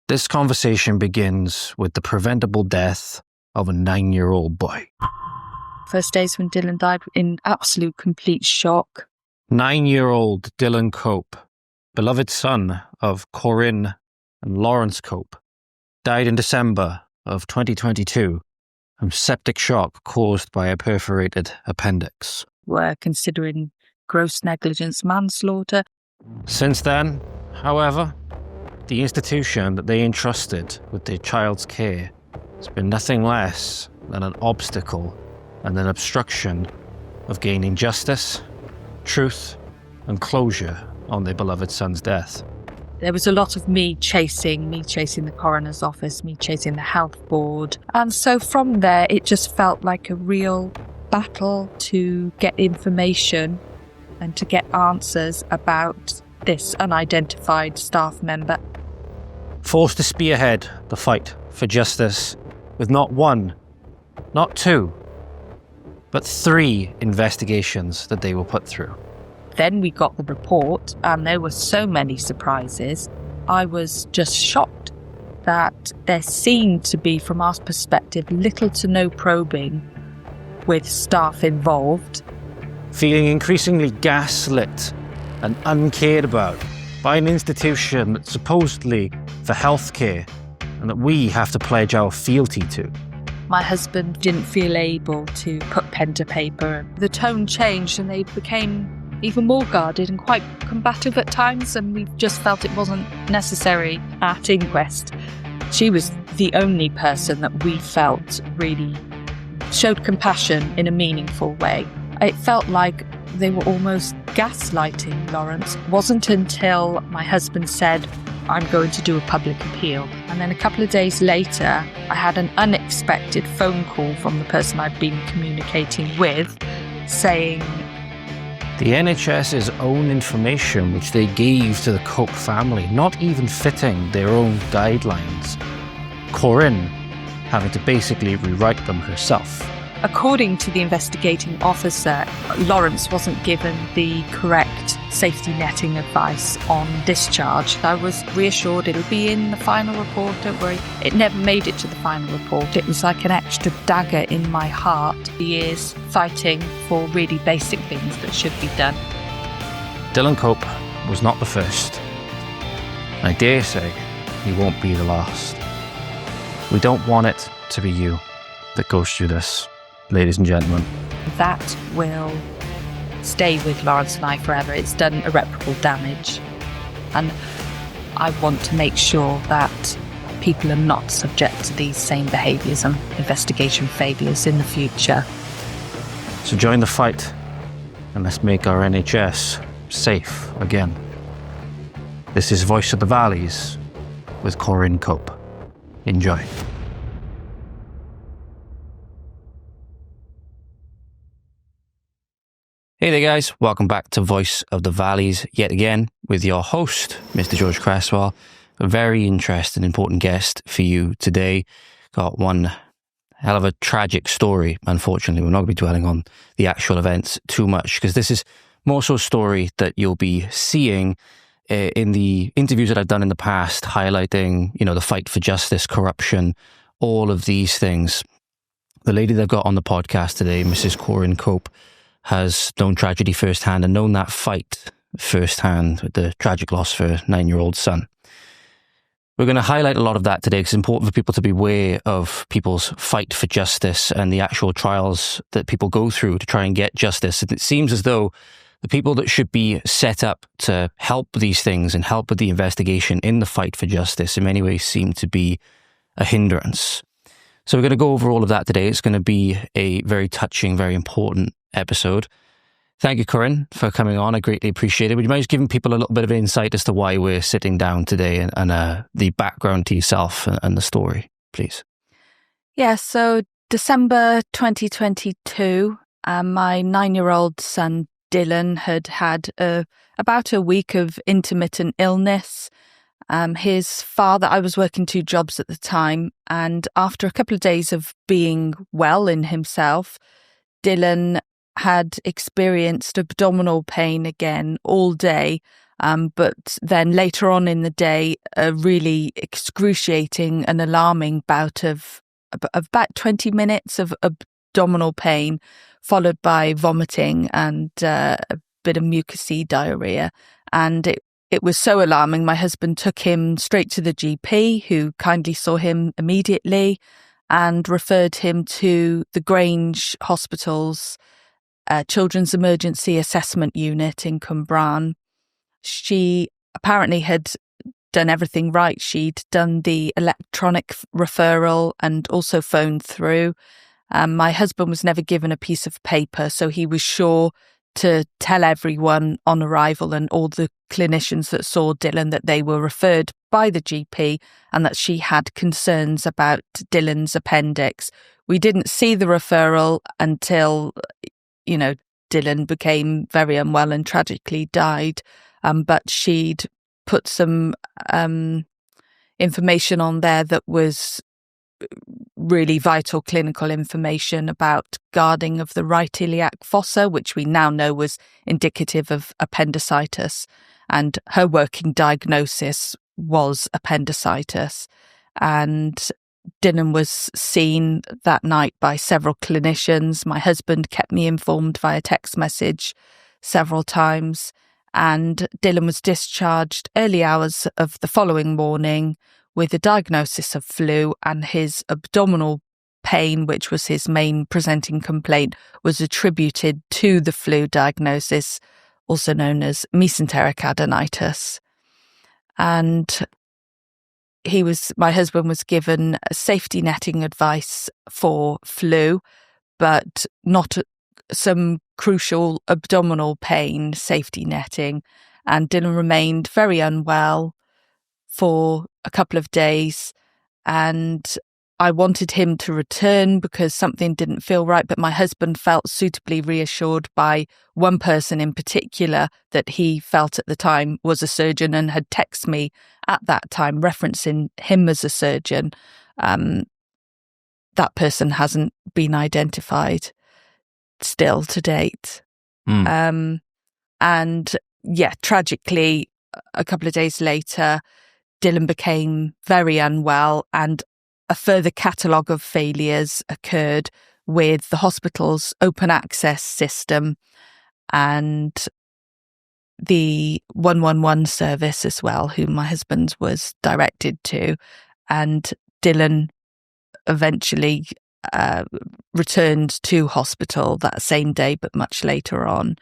This conversation begins with the preventable death of a 9-year-old boy. First days when Dylan died, in absolute complete shock. 9-year-old Dylan Cope, beloved son of Corinne and Lawrence Cope, died in December of 2022 from septic shock caused by a perforated appendix. We're considering gross negligence manslaughter. Since then, however, the institution that they entrusted with their child's care has been nothing less than an obstacle and an obstruction of gaining justice, truth, and closure on their beloved son's death. There was a lot of me chasing the coroner's office, me chasing the health board. And so from there, it just felt like a real battle to get information and to get answers about this unidentified staff member. Forced to spearhead the fight for justice with not one, not two, but 3 investigations that they were put through. Then we got the report and there were so many surprises. I was just shocked that there seemed to be, from our perspective, little to no probing with staff involved. Feeling increasingly gaslit and uncared about by an institution that's supposedly for healthcare and that we have to pledge our fealty to. My husband didn't feel able to put pen to paper. The tone changed and they became even more guarded and quite combative at times, and we just felt it wasn't necessary at inquest. She was the only person that we felt really showed compassion in a meaningful way. It felt like they were almost gaslighting Lawrence. It wasn't until my husband said, "I'm going to do a public appeal." And then a couple of days later, I had an unexpected phone call from the person I'd been communicating with saying, the NHS's own information which they gave to the Cope family not even fitting their own guidelines. Corinne having to basically rewrite them herself. According to the investigating officer, Lawrence wasn't given the correct safety netting advice on discharge. I was reassured it'll be in the final report, don't worry. It never made it to the final report. It was like an extra dagger in my heart. Years fighting for really basic things that should be done. Dylan Cope was not the first. I dare say he won't be the last. We don't want it to be you that goes through this, ladies and gentlemen. That will stay with Lawrence and I forever. It's done irreparable damage. And I want to make sure that people are not subject to these same behaviours and investigation failures in the future. So join the fight and let's make our NHS safe again. This is Voice of the Valleys with Corinne Cope. Enjoy. Hey there guys, welcome back to Voice of the Valleys yet again with your host, Mr. George Cresswell. A very interesting, important guest for you today. Got one hell of a tragic story, unfortunately. We're not going to be dwelling on the actual events too much because this is more so a story that you'll be seeing in the interviews that I've done in the past, highlighting, the fight for justice, corruption, all of these things. The lady that I've got on the podcast today, Mrs. Corinne Cope, has known tragedy firsthand and known that fight firsthand with the tragic loss for her 9-year-old son. We're going to highlight a lot of that today because it's important for people to be aware of people's fight for justice and the actual trials that people go through to try and get justice. And it seems as though the people that should be set up to help these things and help with the investigation in the fight for justice in many ways seem to be a hindrance. So we're going to go over all of that today. It's going to be a very touching, very important episode. Thank you, Corinne, for coming on. I greatly appreciate it. Would you mind just giving people a little bit of insight as to why we're sitting down today and the background to yourself and the story, please? Yeah, so December 2022, my 9-year-old son Dylan had about a week of intermittent illness. His father, I was working 2 jobs at the time, and after a couple of days of being well in himself, Dylan had experienced abdominal pain again all day But then later on in the day, a really excruciating and alarming bout of about 20 minutes of abdominal pain, followed by vomiting and a bit of mucousy diarrhea. And it was so alarming, my husband took him straight to the GP, who kindly saw him immediately and referred him to the Grange Hospital's Children's Emergency Assessment Unit in Cwmbran. She apparently had done everything right. She'd done the electronic referral and also phoned through. My husband was never given a piece of paper, so he was sure to tell everyone on arrival and all the clinicians that saw Dylan that they were referred by the GP and that she had concerns about Dylan's appendix. We didn't see the referral until, Dylan became very unwell and tragically died. But she'd put some information on there that was really vital clinical information about guarding of the right iliac fossa, which we now know was indicative of appendicitis. And her working diagnosis was appendicitis. And Dylan was seen that night by several clinicians. My husband kept me informed via text message several times. And Dylan was discharged early hours of the following morning with a diagnosis of flu, and his abdominal pain, which was his main presenting complaint, was attributed to the flu diagnosis, also known as mesenteric adenitis. And my husband was given safety netting advice for flu, but not some crucial abdominal pain safety netting. And Dylan remained very unwell for a couple of days, and I wanted him to return because something didn't feel right, but my husband felt suitably reassured by one person in particular that he felt at the time was a surgeon and had texted me at that time referencing him as a surgeon. That person hasn't been identified still to date. And tragically, a couple of days later, Dylan became very unwell, and a further catalogue of failures occurred with the hospital's open access system and the 111 service as well, who my husband was directed to. And Dylan eventually returned to hospital that same day, but much later on,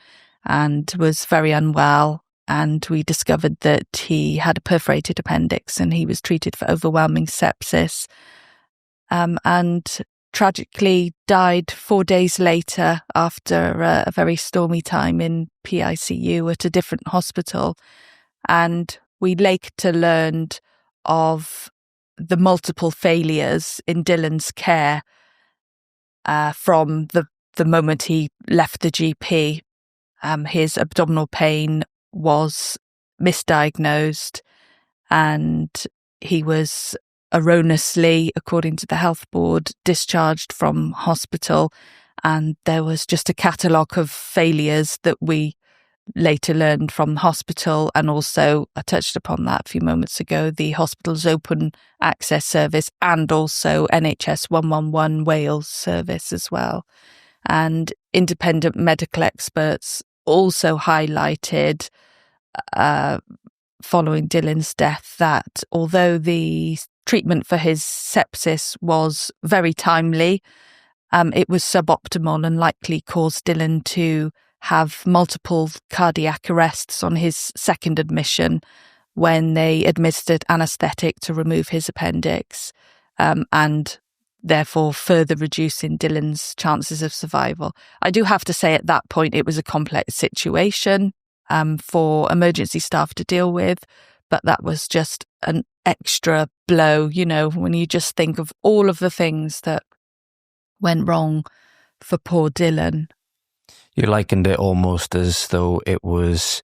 and was very unwell. And we discovered that he had a perforated appendix and he was treated for overwhelming sepsis. And tragically died 4 days later after a very stormy time in PICU at a different hospital. And we later learned of the multiple failures in Dylan's care from the moment he left the GP. His abdominal pain was misdiagnosed, and he was erroneously, according to the health board, discharged from hospital. And there was just a catalogue of failures that we later learned from the hospital, and also, I touched upon that a few moments ago, the hospital's open access service and also NHS 111 Wales service as well. And independent medical experts also highlighted following Dylan's death that although the treatment for his sepsis was very timely, it was suboptimal and likely caused Dylan to have multiple cardiac arrests on his second admission when they administered anaesthetic to remove his appendix, and therefore further reducing Dylan's chances of survival. I do have to say at that point it was a complex situation for emergency staff to deal with, but that was just an extra blow, when you just think of all of the things that went wrong for poor Dylan. You likened it almost as though it was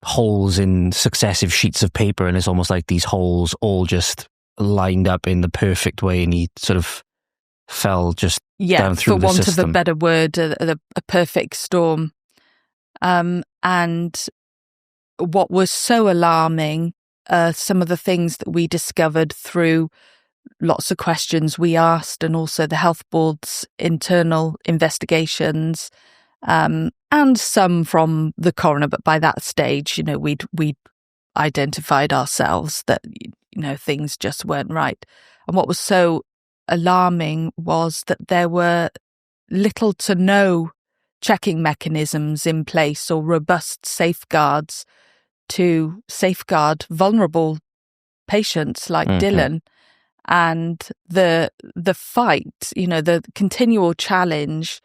holes in successive sheets of paper, and it's almost like these holes all just lined up in the perfect way, and he sort of fell just down through the system. For want of a better word, a perfect storm. And what was so alarming, some of the things that we discovered through lots of questions we asked, and also the health board's internal investigations, and some from the coroner. But by that stage, we'd identified ourselves that things just weren't right. And what was so alarming was that there were little to no checking mechanisms in place or robust safeguards to safeguard vulnerable patients like Dylan. And the fight, the continual challenge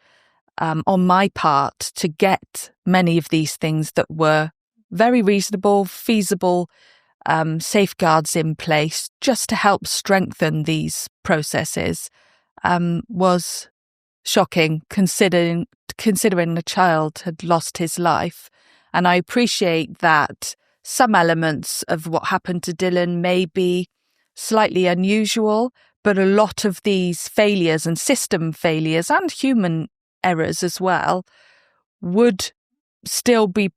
on my part to get many of these things that were very reasonable, feasible safeguards in place just to help strengthen these processes was shocking, considering the child had lost his life. And I appreciate that some elements of what happened to Dylan may be slightly unusual, but a lot of these failures and system failures and human errors as well would still be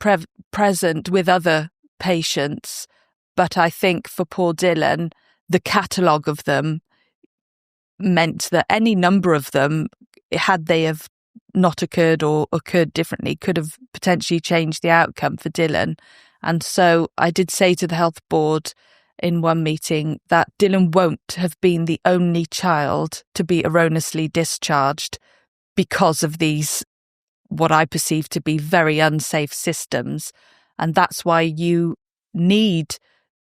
present with other patients. But I think for poor Dylan, the catalogue of them meant that any number of them, had they have not occurred or occurred differently, could have potentially changed the outcome for Dylan. And so I did say to the health board in one meeting that Dylan won't have been the only child to be erroneously discharged because of these, what I perceive to be very unsafe systems. And that's why you need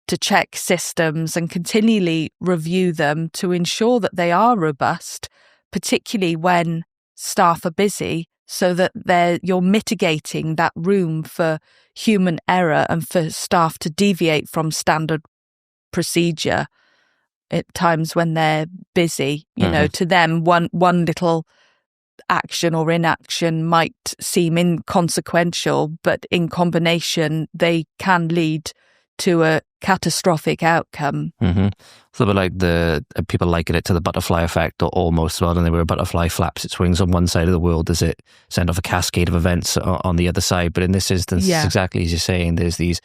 to check systems and continually review them to ensure that they are robust, particularly when staff are busy, so that you're mitigating that room for human error and for staff to deviate from standard procedure at times when they're busy. To them, one little action or inaction might seem inconsequential, but in combination, they can lead to a catastrophic outcome. It's a bit like the people liken it to the butterfly effect, or almost. Well, and where a butterfly flaps its wings on one side of the world, does it send off a cascade of events on the other side? But in this instance, it's exactly as you're saying, there's these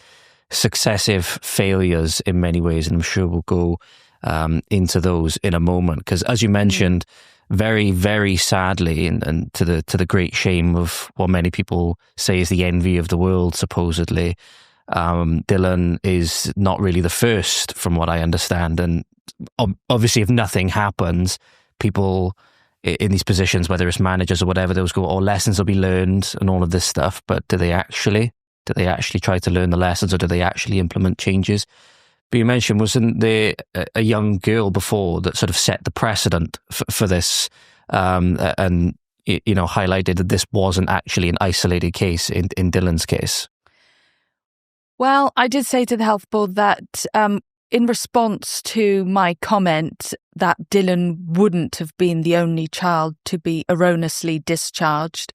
successive failures in many ways, and I'm sure we'll go into those in a moment. Because as you mentioned, very, very sadly, and to the great shame of what many people say is the envy of the world, supposedly, Dylan is not really the first, from what I understand. And obviously, if nothing happens, people in these positions, whether it's managers or whatever, those go, lessons will be learned and all of this stuff. But do they actually try to learn the lessons, or do they actually implement changes? But you mentioned, wasn't there a young girl before that sort of set the precedent for this, and highlighted that this wasn't actually an isolated case in Dylan's case? Well, I did say to the health board that in response to my comment that Dylan wouldn't have been the only child to be erroneously discharged,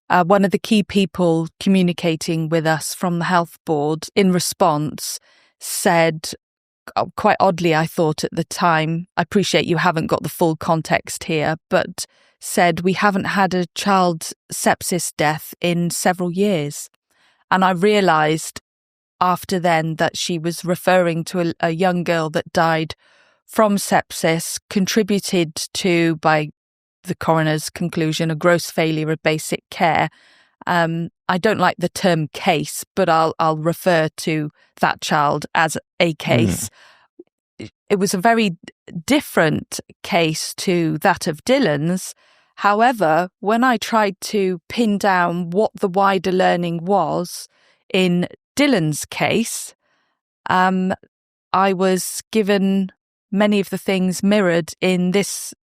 one of the key people communicating with us from the health board in response said, quite oddly, I thought at the time, I appreciate you haven't got the full context here, but said, we haven't had a child sepsis death in several years. And I realised after then that she was referring to a young girl that died from sepsis, contributed to, by the coroner's conclusion, a gross failure of basic care. I don't like the term case, but I'll refer to that child as a case. It was a very different case to that of Dylan's. However, when I tried to pin down what the wider learning was in Dylan's case, I was given many of the things mirrored in this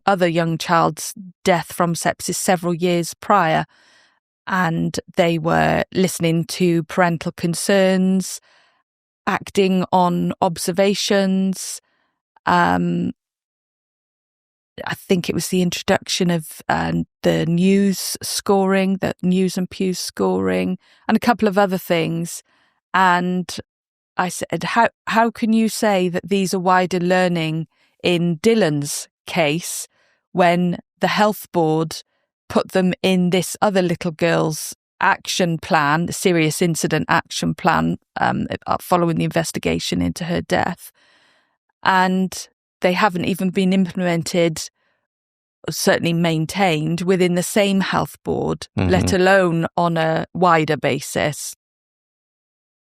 other young child's death from sepsis several years prior. And they were listening to parental concerns, acting on observations. I think it was the introduction of the news scoring, the News and Pew scoring, and a couple of other things. And I said, how can you say that these are wider learning in Dylan's case when the health board put them in this other little girl's action plan, the serious incident action plan, following the investigation into her death. And they haven't even been implemented, certainly maintained, within the same health board, let alone on a wider basis.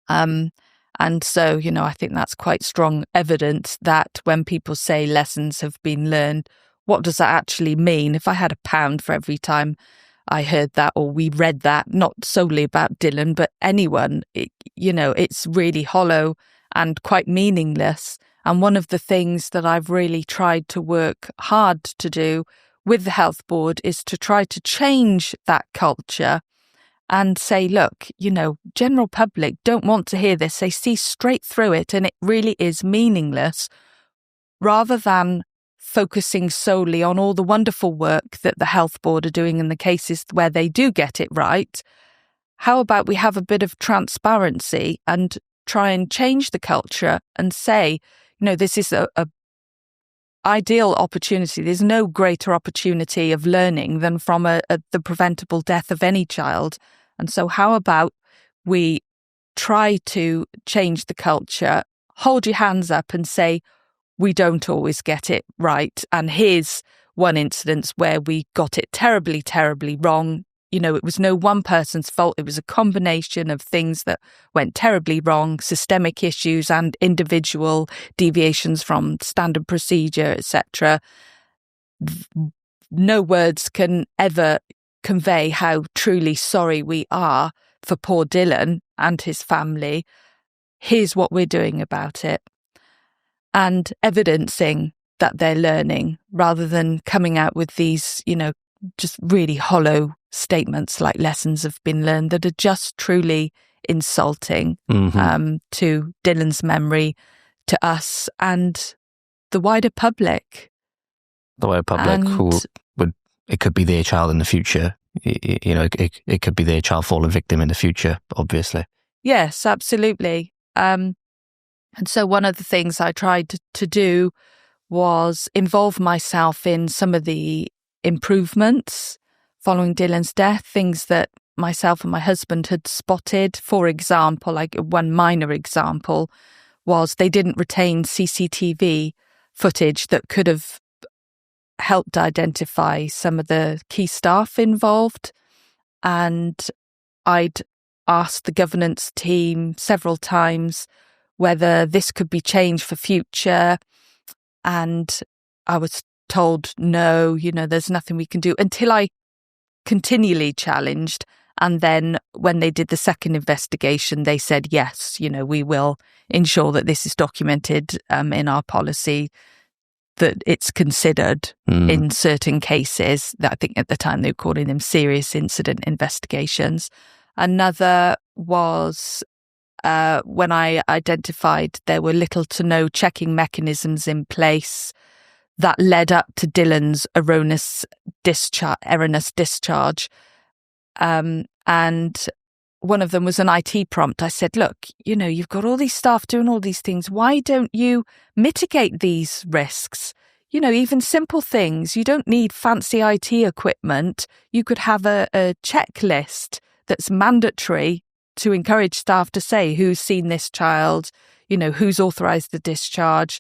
And so, I think that's quite strong evidence that when people say lessons have been learned, what does that actually mean? If I had £1 for every time I heard that or we read that, not solely about Dylan, but anyone, it's really hollow and quite meaningless. And one of the things that I've really tried to work hard to do with the health board is to try to change that culture and say, look, general public don't want to hear this. They see straight through it and it really is meaningless, rather than focusing solely on all the wonderful work that the health board are doing in the cases where they do get it right. How about we have a bit of transparency and try and change the culture and say, this is a ideal opportunity. There's no greater opportunity of learning than from the preventable death of any child. And so how about we try to change the culture, hold your hands up and say, we don't always get it right. And here's one instance where we got it terribly, terribly wrong. It was no one person's fault. It was a combination of things that went terribly wrong, systemic issues and individual deviations from standard procedure, etc. No words can ever convey how truly sorry we are for poor Dylan and his family. Here's what we're doing about it. And evidencing that they're learning, rather than coming out with these, just really hollow statements like lessons have been learned that are just truly insulting to Dylan's memory, to us and the wider public. The wider public it could be their child in the future. It could be their child falling victim in the future, obviously. Yes, absolutely. And so one of the things I tried to do was involve myself in some of the improvements following Dylan's death, things that myself and my husband had spotted. For example, like one minor example was they didn't retain CCTV footage that could have helped identify some of the key staff involved. And I'd asked the governance team several times whether this could be changed for future. And I was told, no, there's nothing we can do, until I continually challenged. And then when they did the second investigation, they said, yes, we will ensure that this is documented in our policy, that it's considered in certain cases. That I think at the time they were calling them serious incident investigations. Another was when I identified there were little to no checking mechanisms in place that led up to Dylan's erroneous discharge. And one of them was an IT prompt. I said, look, you've got all these staff doing all these things. Why don't you mitigate these risks? Even simple things. You don't need fancy IT equipment. You could have a checklist that's mandatory to encourage staff to say who's seen this child, who's authorised the discharge,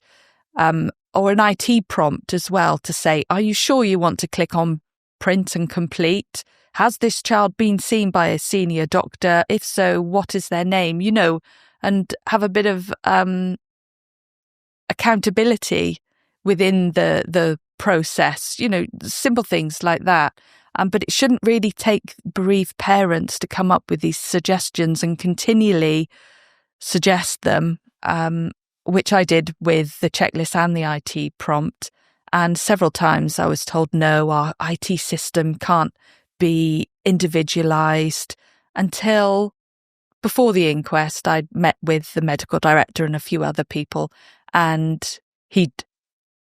or an IT prompt as well to say, are you sure you want to click on print and complete? Has this child been seen by a senior doctor? If so, what is their name? And have a bit of accountability within the process, simple things like that. But it shouldn't really take bereaved parents to come up with these suggestions and continually suggest them, which I did with the checklist and the IT prompt. And several times I was told, no, our IT system can't be individualised, until before the inquest I'd met with the medical director and a few other people, and he'd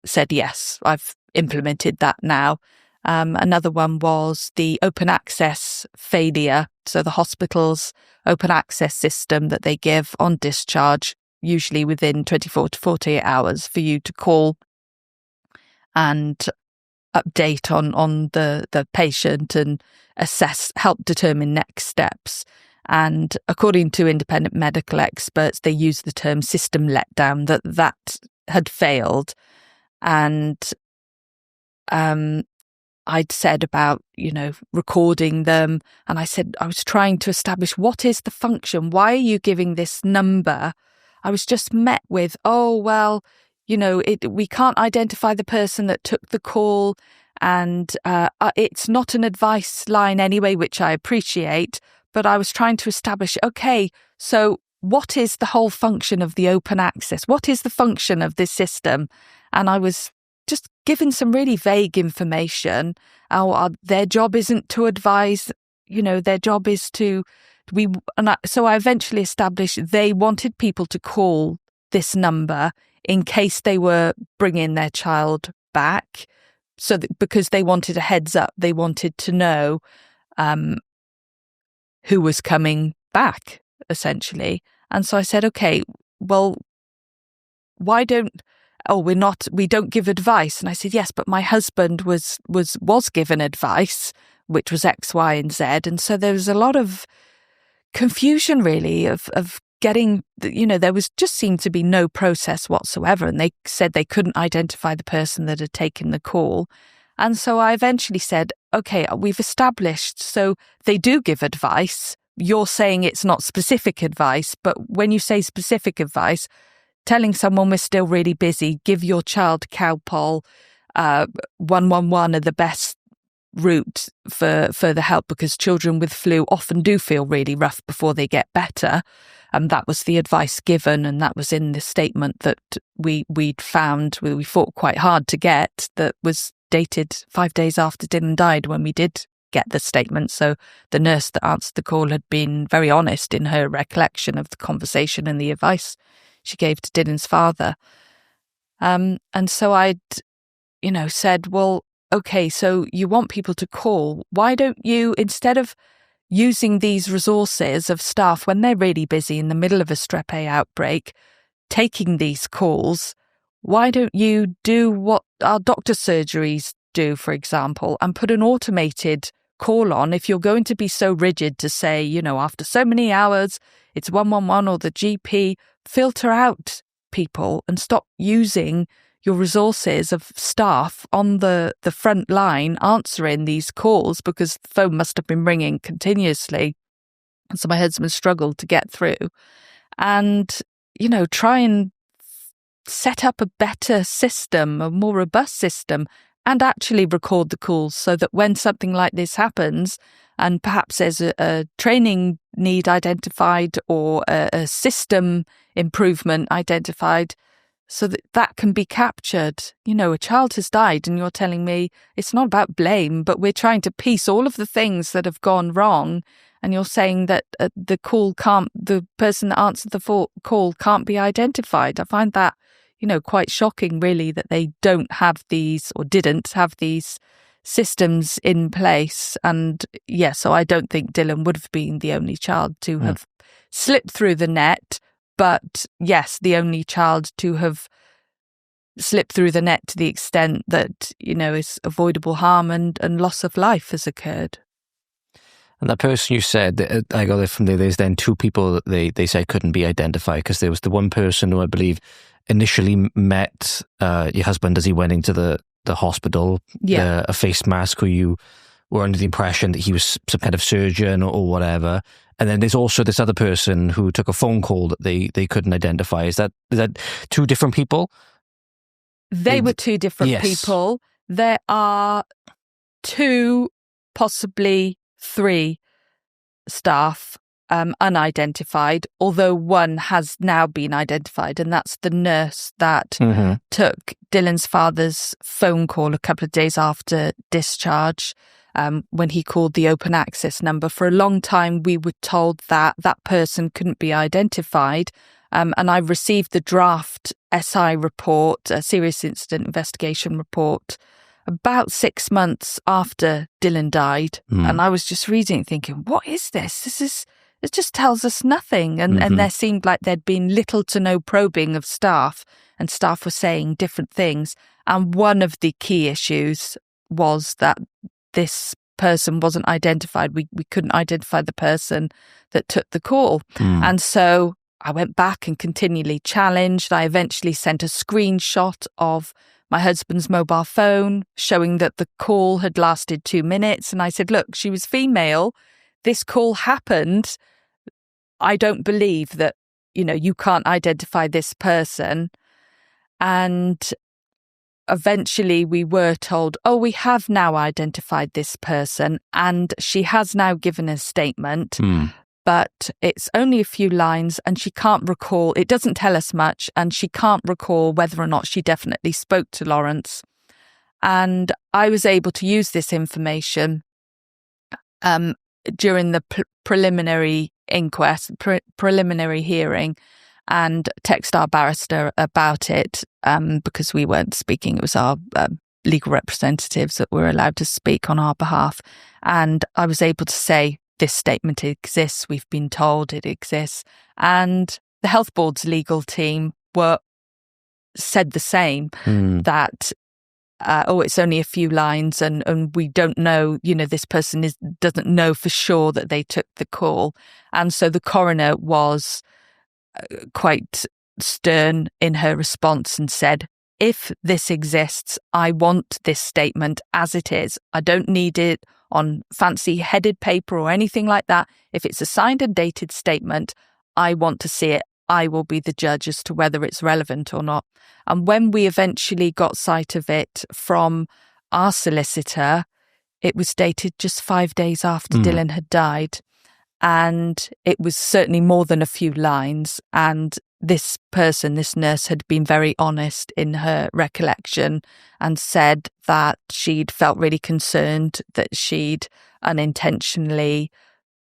said, yes, I've implemented that now. Another one was the open access failure. So the hospital's open access system that they give on discharge, usually within 24 to 48 hours for you to call and update on the patient and help determine next steps. And according to independent medical experts, they use the term system letdown, that had failed. And I'd said about, recording them. And I said, I was trying to establish, what is the function? Why are you giving this number? I was just met with, we can't identify the person that took the call. And it's not an advice line anyway, which I appreciate. But I was trying to establish, okay, so what is the whole function of the open access? What is the function of this system? And I was just given some really vague information. Their job isn't to advise, their job is to, so I eventually established they wanted people to call this number in case they were bringing their child back. So because they wanted a heads up, they wanted to know who was coming back, essentially. And so I said, okay, well, we don't give advice. And I said, yes, but my husband was given advice, which was X, Y, and Z. And so there was a lot of confusion, really, of getting, there was just seemed to be no process whatsoever. And they said they couldn't identify the person that had taken the call. And so I eventually said, okay, we've established, so they do give advice. You're saying it's not specific advice, but when you say specific advice, telling someone we're still really busy, give your child Calpol, 111 are the best route for further help, because children with flu often do feel really rough before they get better. And that was the advice given, and that was in the statement that we'd found, we fought quite hard to get, that was dated 5 days after Dylan died when we did get the statement. So the nurse that answered the call had been very honest in her recollection of the conversation and the advice she gave to Dylan's father. And so I'd, said, well, okay, so you want people to call. Why don't you, instead of using these resources of staff when they're really busy in the middle of a strep A outbreak, taking these calls, why don't you do what our doctor surgeries do, for example, and put an automated call on? If you're going to be so rigid to say, after so many hours, it's 111 or the GP, filter out people and stop using your resources of staff on the front line answering these calls, because the phone must have been ringing continuously. And so my husband struggled to get through. And, try and set up a better system, a more robust system, and actually record the calls so that when something like this happens, and perhaps there's a training need identified or a system improvement identified, so that can be captured. A child has died and you're telling me it's not about blame, but we're trying to piece all of the things that have gone wrong. And you're saying that the person that answered the call can't be identified. I find that, quite shocking, really, that they don't have these, or didn't have these systems in place. And so I don't think Dylan would have been the only child to have slipped through the net. But yes, the only child to have slipped through the net to the extent that, is avoidable harm and loss of life has occurred. And that person you said, I got it from there's then two people that they said couldn't be identified, because there was the one person who I believe initially met your husband as he went into the hospital, a face mask, who you were under the impression that he was some kind of surgeon or whatever. And then there's also this other person who took a phone call that they couldn't identify. Is that two different people? They were two different people. There are two, possibly three staff unidentified, although one has now been identified, and that's the nurse that took Dylan's father's phone call a couple of days after discharge. When he called the open access number. For a long time, we were told that that person couldn't be identified. And I received the draft SI report, a serious incident investigation report, about 6 months after Dylan died. And I was just reading it thinking, what is this? It just tells us nothing. And there seemed like there'd been little to no probing of staff, and staff were saying different things. And one of the key issues was that this person wasn't identified. We couldn't identify the person that took the call. And so I went back and continually challenged. I eventually sent a screenshot of my husband's mobile phone showing that the call had lasted 2 minutes. And I said, look, she was female. This call happened. I don't believe that, you can't identify this person. And eventually we were told, we have now identified this person and she has now given a statement, but it's only a few lines and she can't recall. It doesn't tell us much and she can't recall whether or not she definitely spoke to Lawrence. And I was able to use this information during the preliminary inquest, preliminary hearing, and text our barrister about it because we weren't speaking. It was our legal representatives that were allowed to speak on our behalf. And I was able to say, this statement exists. We've been told it exists. And the health board's legal team said the same, that it's only a few lines and we don't know, this person doesn't know for sure that they took the call. And so the coroner was quite stern in her response and said, if this exists, I want this statement as it is. I don't need it on fancy headed paper or anything like that. If it's a signed and dated statement, I want to see it. I will be the judge as to whether it's relevant or not. And when we eventually got sight of it from our solicitor, it was dated just 5 days after Dylan had died. And it was certainly more than a few lines. And this person, this nurse, had been very honest in her recollection and said that she'd felt really concerned that she'd unintentionally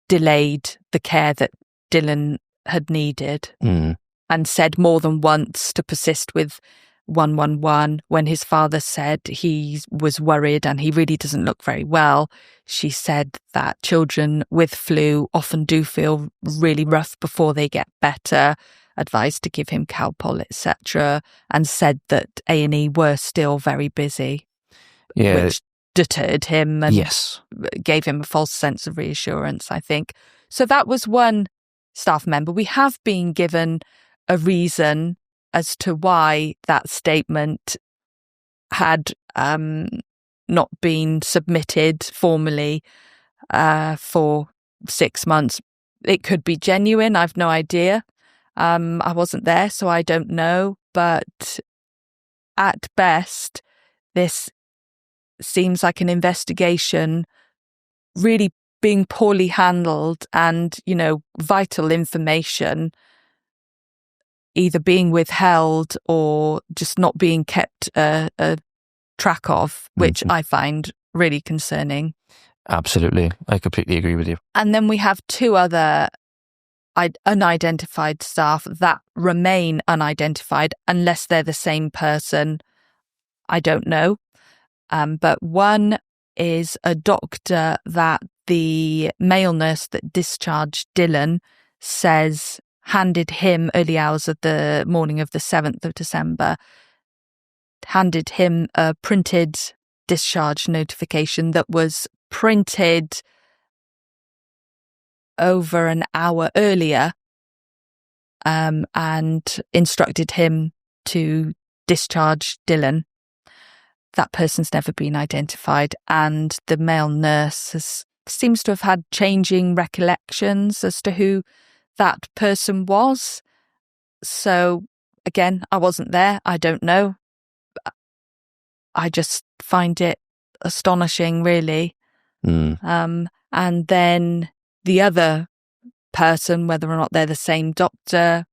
delayed the care that Dylan had needed, and said more than once to persist with 111 when his father said he was worried and he really doesn't look very well. She said that children with flu often do feel really rough before they get better, advised to give him Calpol, etc., and said that A&E were still very busy, which deterred him and gave him a false sense of reassurance, I think. So that was one staff member. We have been given a reason as to why that statement had not been submitted formally for 6 months. It could be genuine. I've no idea. I wasn't there, so I don't know. But at best, this seems like an investigation really being poorly handled and, vital information either being withheld or just not being kept a track of, which I find really concerning. Absolutely. I completely agree with you. And then we have 2 other unidentified staff that remain unidentified unless they're the same person. I don't know. But one is a doctor that the male nurse that discharged Dylan says handed him early hours of the morning of the 7th of December, handed him a printed discharge notification that was printed over an hour earlier, and instructed him to discharge Dylan. That person's never been identified, and the male nurse seems to have had changing recollections as to who that person was. So again, I wasn't there. I don't know. I just find it astonishing, really. And then the other person, whether or not they're the same doctor,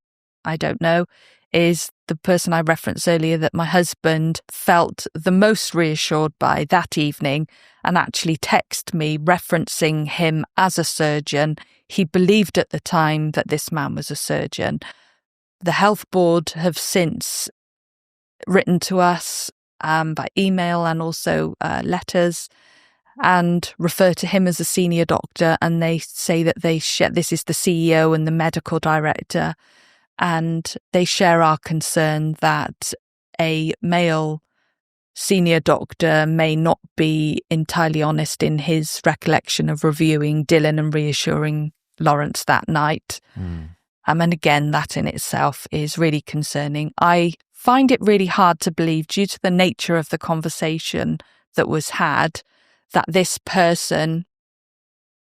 I don't know, is the person I referenced earlier that my husband felt the most reassured by that evening, and actually texted me referencing him as a surgeon. He believed at the time that this man was a surgeon. The health board have since written to us by email and also letters, and refer to him as a senior doctor, and they say that this is the CEO and the medical director, and they share our concern that a male senior doctor may not be entirely honest in his recollection of reviewing Dylan and reassuring Lawrence that night. And again, that in itself is really concerning. I find it really hard to believe, due to the nature of the conversation that was had, that this person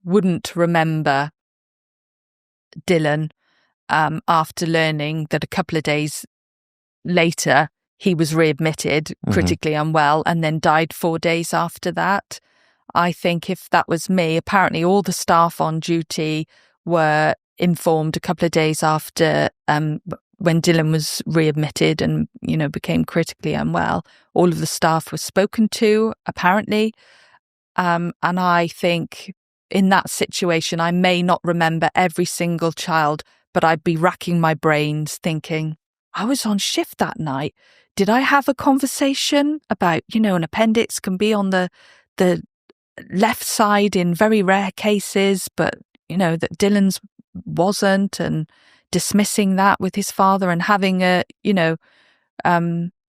wouldn't remember Dylan after learning that a couple of days later he was readmitted critically unwell and then died 4 days after that. I think if that was me, apparently all the staff on duty were informed a couple of days after when Dylan was readmitted and, became critically unwell. All of the staff were spoken to, apparently. And I think in that situation, I may not remember every single child, but I'd be racking my brains thinking, I was on shift that night. Did I have a conversation about, an appendix can be on the left side in very rare cases, but, that Dylan's wasn't, and dismissing that with his father and having a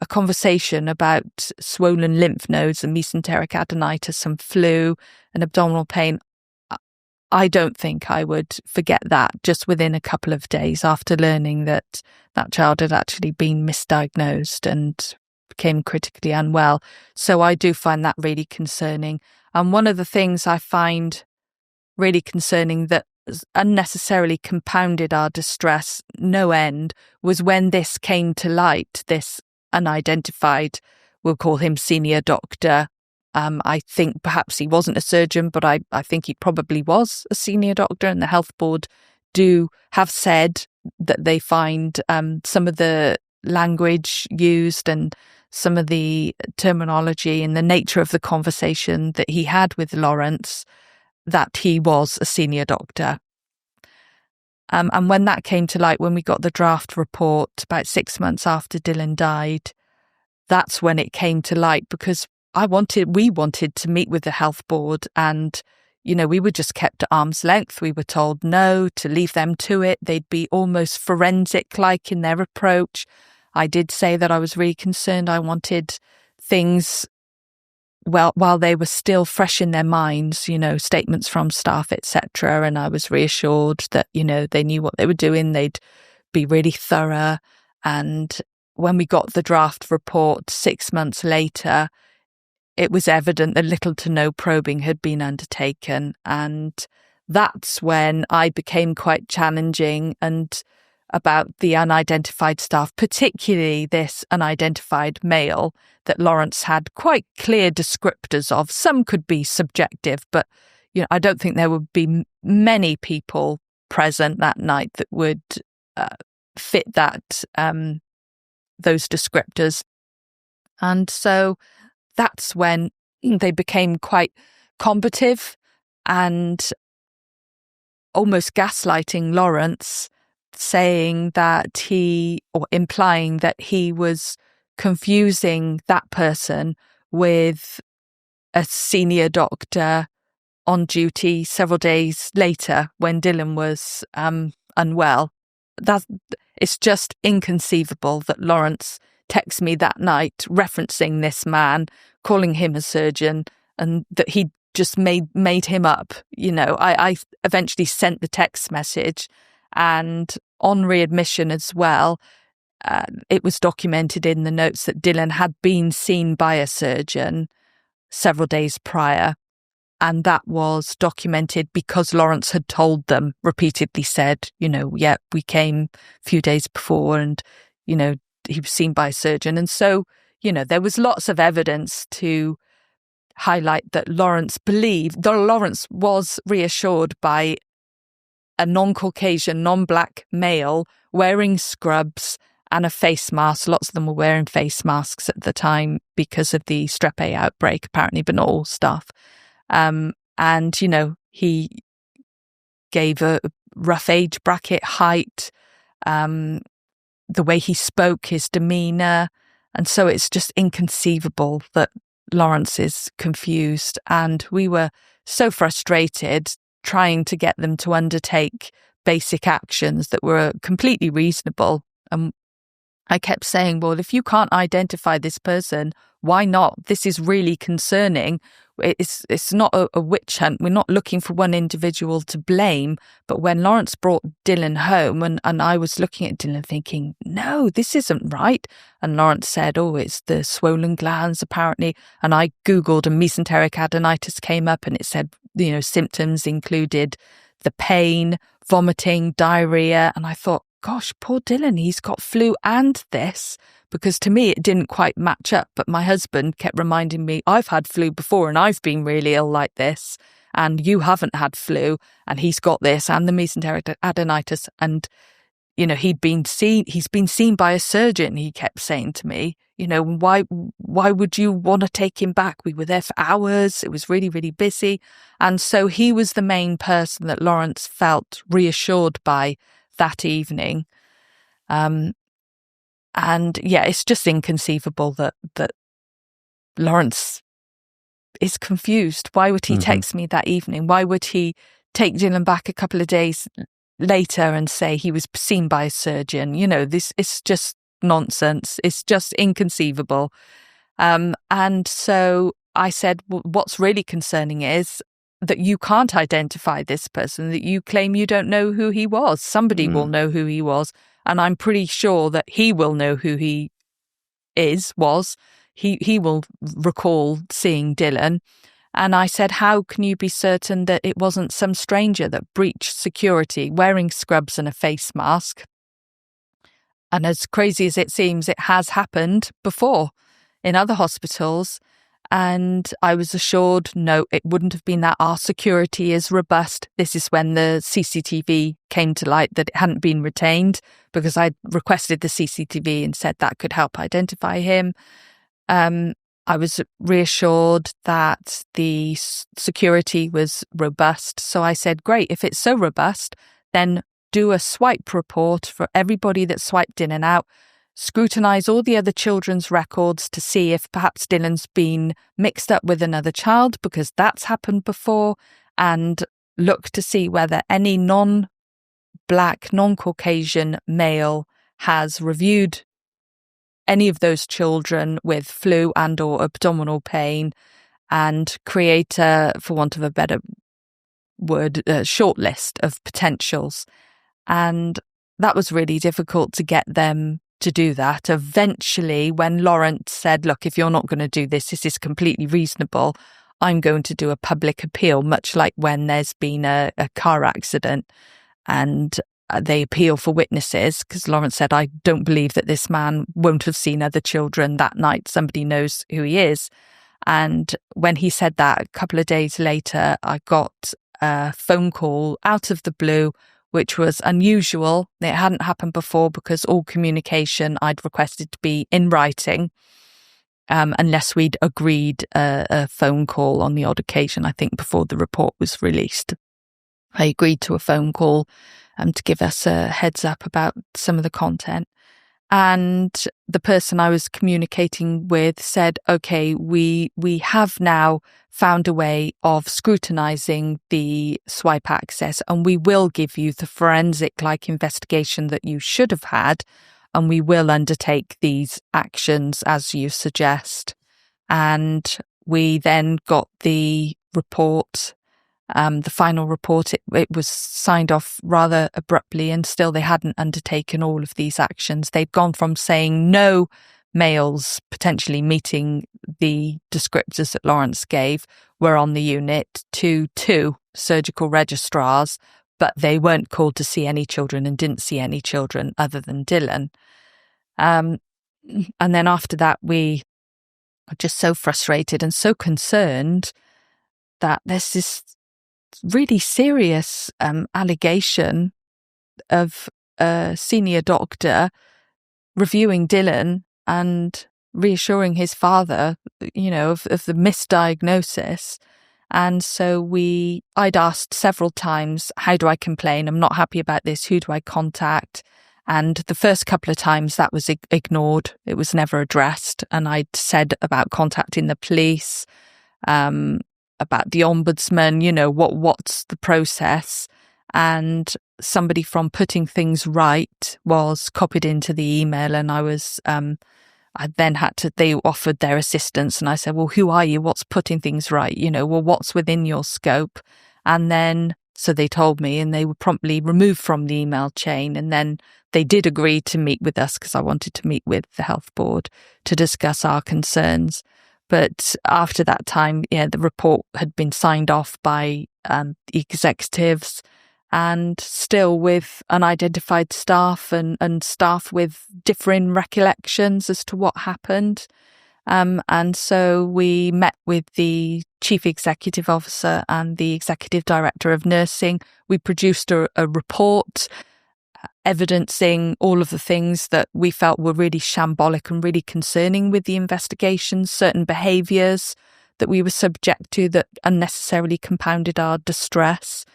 conversation about swollen lymph nodes and mesenteric adenitis and flu and abdominal pain. I don't think I would forget that just within a couple of days after learning that that child had actually been misdiagnosed and became critically unwell. So I do find that really concerning. And one of the things I find really concerning that unnecessarily compounded our distress no end was when this came to light, this unidentified, we'll call him senior doctor. I think perhaps he wasn't a surgeon, but I think he probably was a senior doctor, and the health board do have said that they find some of the language used and some of the terminology and the nature of the conversation that he had with Lawrence, that he was a senior doctor. And when that came to light, when we got the draft report about 6 months after Dylan died, that's when it came to light, because we wanted to meet with the health board, and, we were just kept at arm's length. We were told no, to leave them to it. They'd be almost forensic-like in their approach. I did say that I was really concerned. I wanted things, while they were still fresh in their minds, statements from staff, etc. And I was reassured that, they knew what they were doing. They'd be really thorough. And when we got the draft report 6 months later, it was evident that little to no probing had been undertaken. And that's when I became quite challenging and about the unidentified staff, particularly this unidentified male that Lawrence had quite clear descriptors of. Some could be subjective, but I don't think there would be many people present that night that would fit that those descriptors. And so that's when they became quite combative and almost gaslighting Lawrence, saying that implying that he was confusing that person with a senior doctor on duty several days later when Dylan was unwell. It's just inconceivable that Lawrence texted me that night referencing this man, calling him a surgeon, and that he just made him up. I eventually sent the text message, and on readmission as well, it was documented in the notes that Dylan had been seen by a surgeon several days prior. And that was documented because Lawrence had told them, repeatedly said, we came a few days before and, he was seen by a surgeon. And so, there was lots of evidence to highlight that Lawrence was reassured by a non-Caucasian, non-black male wearing scrubs and a face mask. Lots of them were wearing face masks at the time because of the strep A outbreak, apparently, but not all staff. And, he gave a rough age bracket, height, the way he spoke, his demeanour. And so it's just inconceivable that Lawrence is confused. And we were so frustrated trying to get them to undertake basic actions that were completely reasonable. I kept saying, well, if you can't identify this person, why not? This is really concerning. It's not a witch hunt. We're not looking for one individual to blame. But when Lawrence brought Dylan home and I was looking at Dylan thinking, no, this isn't right. And Lawrence said, oh, it's the swollen glands apparently. And I Googled and mesenteric adenitis came up and it said, symptoms included the pain, vomiting, diarrhea. And I thought, gosh, poor Dylan, he's got flu and this, because to me it didn't quite match up. But my husband kept reminding me, I've had flu before and I've been really ill like this, and you haven't had flu, and he's got this and the mesenteric adenitis. And he's been seen by a surgeon, he kept saying to me, why would you want to take him back? We were there for hours. It was really, really busy. And so he was the main person that Lawrence felt reassured by that evening. And yeah, it's just inconceivable that Lawrence is confused. Why would he text me that evening? Why would he take Dylan back a couple of days later and say he was seen by a surgeon? This is just nonsense. It's just inconceivable. And so I said, well, what's really concerning is that you can't identify this person, that you claim you don't know who he was. Somebody will know who he was. And I'm pretty sure that he will know who he was. He will recall seeing Dylan. And I said, how can you be certain that it wasn't some stranger that breached security wearing scrubs and a face mask? And as crazy as it seems, it has happened before in other hospitals. And I was assured, no, it wouldn't have been that. Our security is robust. This is when the CCTV came to light that it hadn't been retained, because I requested the CCTV and said that could help identify him. I was reassured that the security was robust. So I said, great, if it's so robust, then do a swipe report for everybody that swiped in and out. Scrutinise all the other children's records to see if perhaps Dylan's been mixed up with another child, because that's happened before, and look to see whether any non-Black, non-Caucasian male has reviewed any of those children with flu and or abdominal pain, and create, for want of a better word, a short list of potentials. And that was really difficult to get them to do that. Eventually, when Lawrence said, look, if you're not going to do this is completely reasonable, I'm going to do a public appeal, much like when there's been a car accident and they appeal for witnesses, because Lawrence said, I don't believe that this man won't have seen other children that night. Somebody knows who he is. And when he said that, a couple of days later, I got a phone call out of the blue, which was unusual. It hadn't happened before, because all communication I'd requested to be in writing, unless we'd agreed a phone call on the odd occasion, I think before the report was released. I agreed to a phone call to give us a heads up about some of the content. And the person I was communicating with said, okay, we have now found a way of scrutinising the swipe access, and we will give you the forensic-like investigation that you should have had, and we will undertake these actions as you suggest. And we then got the report. The final report, it was signed off rather abruptly, and still they hadn't undertaken all of these actions. They'd gone from saying no males potentially meeting the descriptors that Lawrence gave were on the unit to 2 surgical registrars, but they weren't called to see any children and didn't see any children other than Dylan. And then after that, we were just so frustrated and so concerned that there's this really serious allegation of a senior doctor reviewing Dylan and reassuring his father, of the misdiagnosis. And so I'd asked several times, how do I complain? I'm not happy about this. Who do I contact? And the first couple of times that was ignored. It was never addressed. And I'd said about contacting the police, about the ombudsman, what's the process? And somebody from Putting Things Right was copied into the email, and I then they offered their assistance, and I said, well, who are you? What's Putting Things Right? What's within your scope? And then, so they told me, and they were promptly removed from the email chain. And then they did agree to meet with us, because I wanted to meet with the health board to discuss our concerns. But after that time, the report had been signed off by the executives, and still with unidentified staff and staff with differing recollections as to what happened. And so we met with the Chief Executive Officer and the Executive Director of Nursing. We produced a report evidencing all of the things that we felt were really shambolic and really concerning with the investigation, certain behaviours that we were subject to that unnecessarily compounded our distress.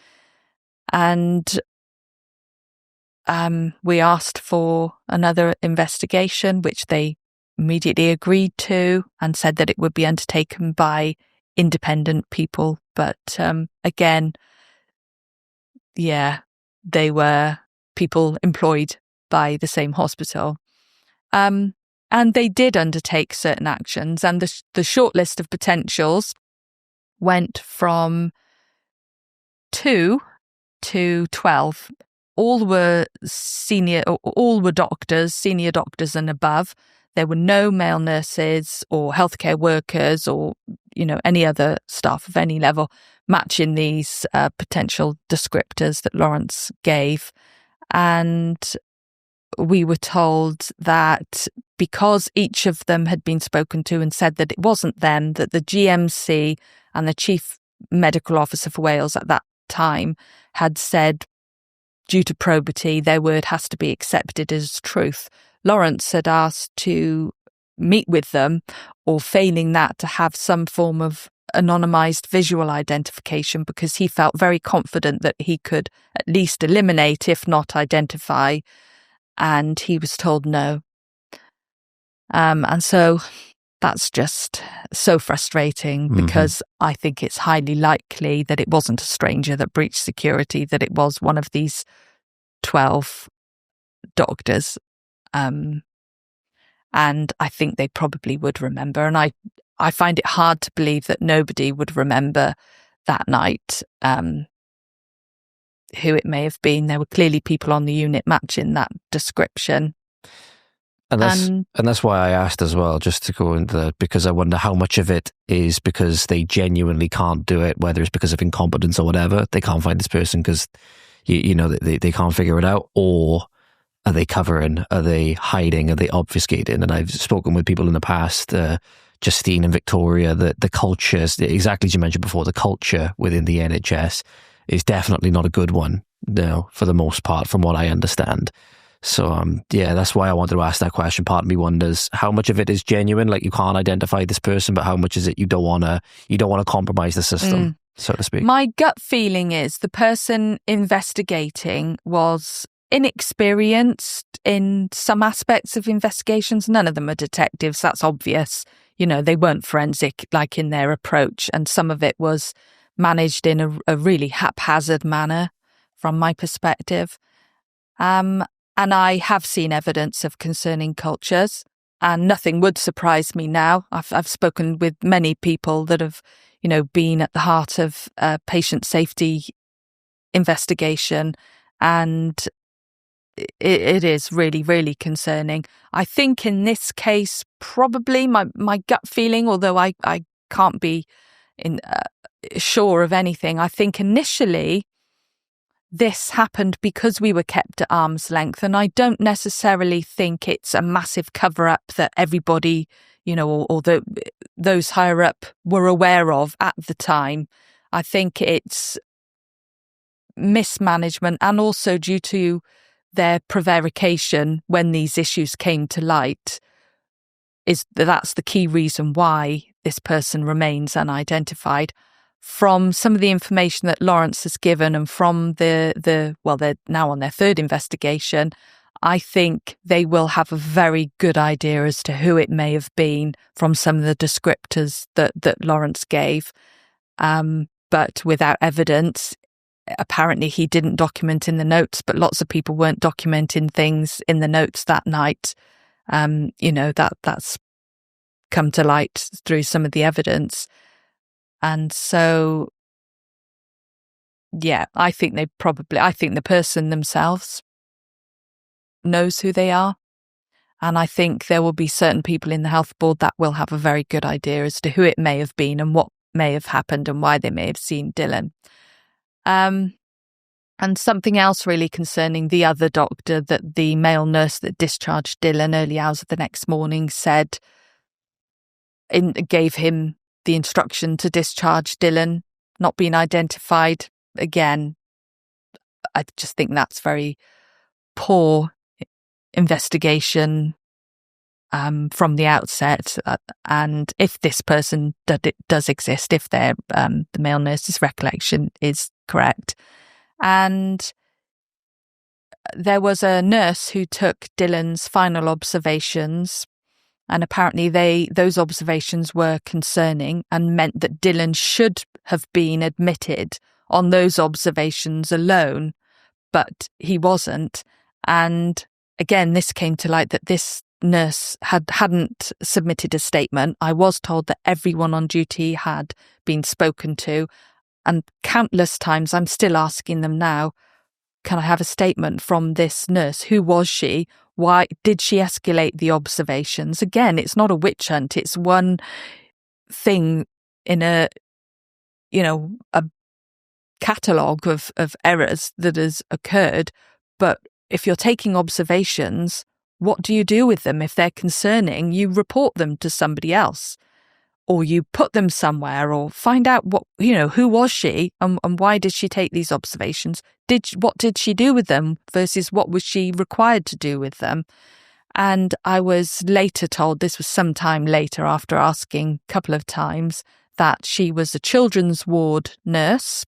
And we asked for another investigation, which they immediately agreed to, and said that it would be undertaken by independent people. But again, they were people employed by the same hospital. And they did undertake certain actions, and the short list of potentials went from 2 to 12. All were doctors, senior doctors and above. There were no male nurses or healthcare workers or, any other staff of any level matching these potential descriptors that Lawrence gave. And we were told that because each of them had been spoken to and said that it wasn't them, that the GMC and the Chief Medical Officer for Wales at that time had said, due to probity, their word has to be accepted as truth. Lawrence had asked to meet with them, or failing that, to have some form of anonymised visual identification, because he felt very confident that he could at least eliminate, if not identify, and he was told no. And so that's just so frustrating, because I think it's highly likely that it wasn't a stranger that breached security, that it was one of these 12 doctors. And I think they probably would remember. And I find it hard to believe that nobody would remember that night, who it may have been. There were clearly people on the unit matching that description. And that's why I asked as well, just to go into that, because I wonder how much of it is because they genuinely can't do it, whether it's because of incompetence or whatever. They can't find this person because, they can't figure it out, or are they covering? Are they hiding? Are they obfuscating? And I've spoken with people in the past, Justine and Victoria, the cultures, exactly as you mentioned before, the culture within the NHS is definitely not a good one, for the most part, from what I understand. So, that's why I wanted to ask that question. Part of me wonders how much of it is genuine, like you can't identify this person, but how much is it you don't want to compromise the system, so to speak. My gut feeling is the person investigating was inexperienced in some aspects of investigations. None of them are detectives, that's obvious. They weren't forensic, like in their approach, and some of it was managed in a really haphazard manner from my perspective. And I have seen evidence of concerning cultures, and nothing would surprise me now. I've spoken with many people that have, been at the heart of patient safety investigation, and it is really, really concerning. I think in this case, probably my gut feeling, although I can't be sure of anything, I think initially this happened because we were kept at arm's length. And I don't necessarily think it's a massive cover-up that everybody, or those higher up were aware of at the time. I think it's mismanagement, and also due to their prevarication when these issues came to light, that's the key reason why this person remains unidentified. From some of the information that Lawrence has given, and from they're now on their third investigation, I think they will have a very good idea as to who it may have been from some of the descriptors that Lawrence gave. But without evidence, apparently he didn't document in the notes, but lots of people weren't documenting things in the notes that night. That's come to light through some of the evidence. And so, yeah, I think the person themselves knows who they are. And I think there will be certain people in the health board that will have a very good idea as to who it may have been and what may have happened and why they may have seen Dylan. And something else really concerning the other doctor, that the male nurse that discharged Dylan early hours of the next morning gave him the instruction to discharge Dylan, not being identified. Again, I just think that's very poor investigation from the outset. And if this person does exist, if the male nurse's recollection is correct. And there was a nurse who took Dylan's final observations, and apparently those observations were concerning and meant that Dylan should have been admitted on those observations alone, but he wasn't. And again, this came to light that this nurse hadn't submitted a statement. I was told that everyone on duty had been spoken to, and countless times I'm still asking them now, can I have a statement from this nurse? Who was she? Why did she escalate the observations? Again, it's not a witch hunt. It's one thing in a catalogue of errors that has occurred. But if you're taking observations, what do you do with them? If they're concerning, you report them to somebody else, or you put them somewhere, or find out who was she and why did she take these observations? What did she do with them versus what was she required to do with them? And I was later told, this was some time later after asking a couple of times, that she was a children's ward nurse,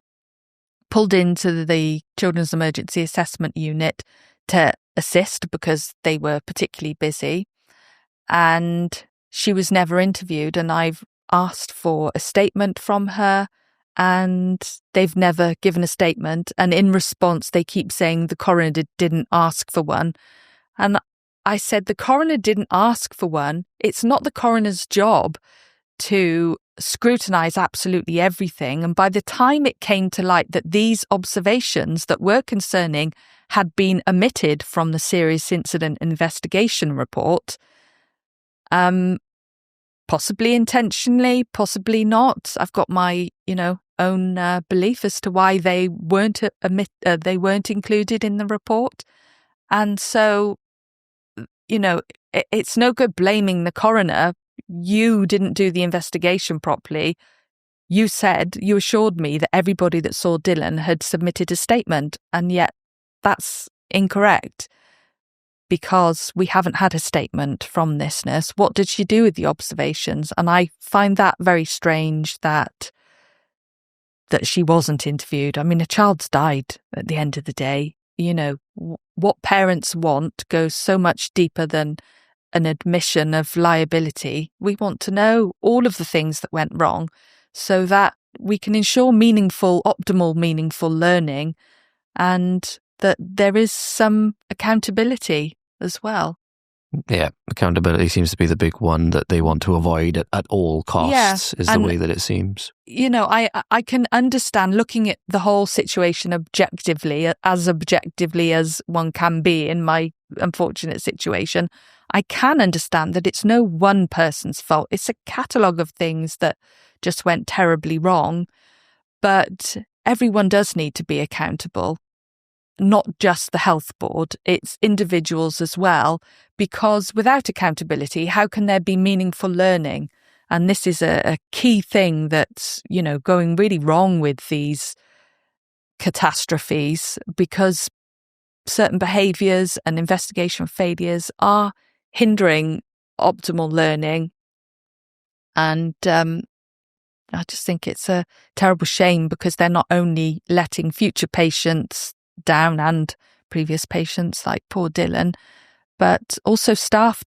pulled into the Children's Emergency Assessment Unit to assist because they were particularly busy. And she was never interviewed, and I've asked for a statement from her, and they've never given a statement. And in response, they keep saying the coroner didn't ask for one. And I said, the coroner didn't ask for one. It's not the coroner's job to scrutinise absolutely everything. And by the time it came to light that these observations that were concerning had been omitted from the serious incident investigation report, possibly intentionally, possibly not. I've got my, own belief as to why they weren't included in the report. And so, it's no good blaming the coroner. You didn't do the investigation properly. You assured me that everybody that saw Dylan had submitted a statement, and yet that's incorrect, because we haven't had a statement from this nurse. What did she do with the observations? And I find that very strange that she wasn't interviewed. I mean, a child's died at the end of the day. What parents want goes so much deeper than an admission of liability. We want to know all of the things that went wrong so that we can ensure optimal, meaningful learning, and that there is some accountability as well. Yeah, accountability seems to be the big one that they want to avoid at all costs, is the way that it seems. I can understand looking at the whole situation objectively as one can be in my unfortunate situation. I can understand that it's no one person's fault. It's a catalogue of things that just went terribly wrong. But everyone does need to be accountable. Not just the health board, it's individuals as well, because without accountability, how can there be meaningful learning? And this is a key thing that's, going really wrong with these catastrophes, because certain behaviours and investigation failures are hindering optimal learning. And I just think it's a terrible shame, because they're not only letting future patients down and previous patients like poor Dylan, but also staff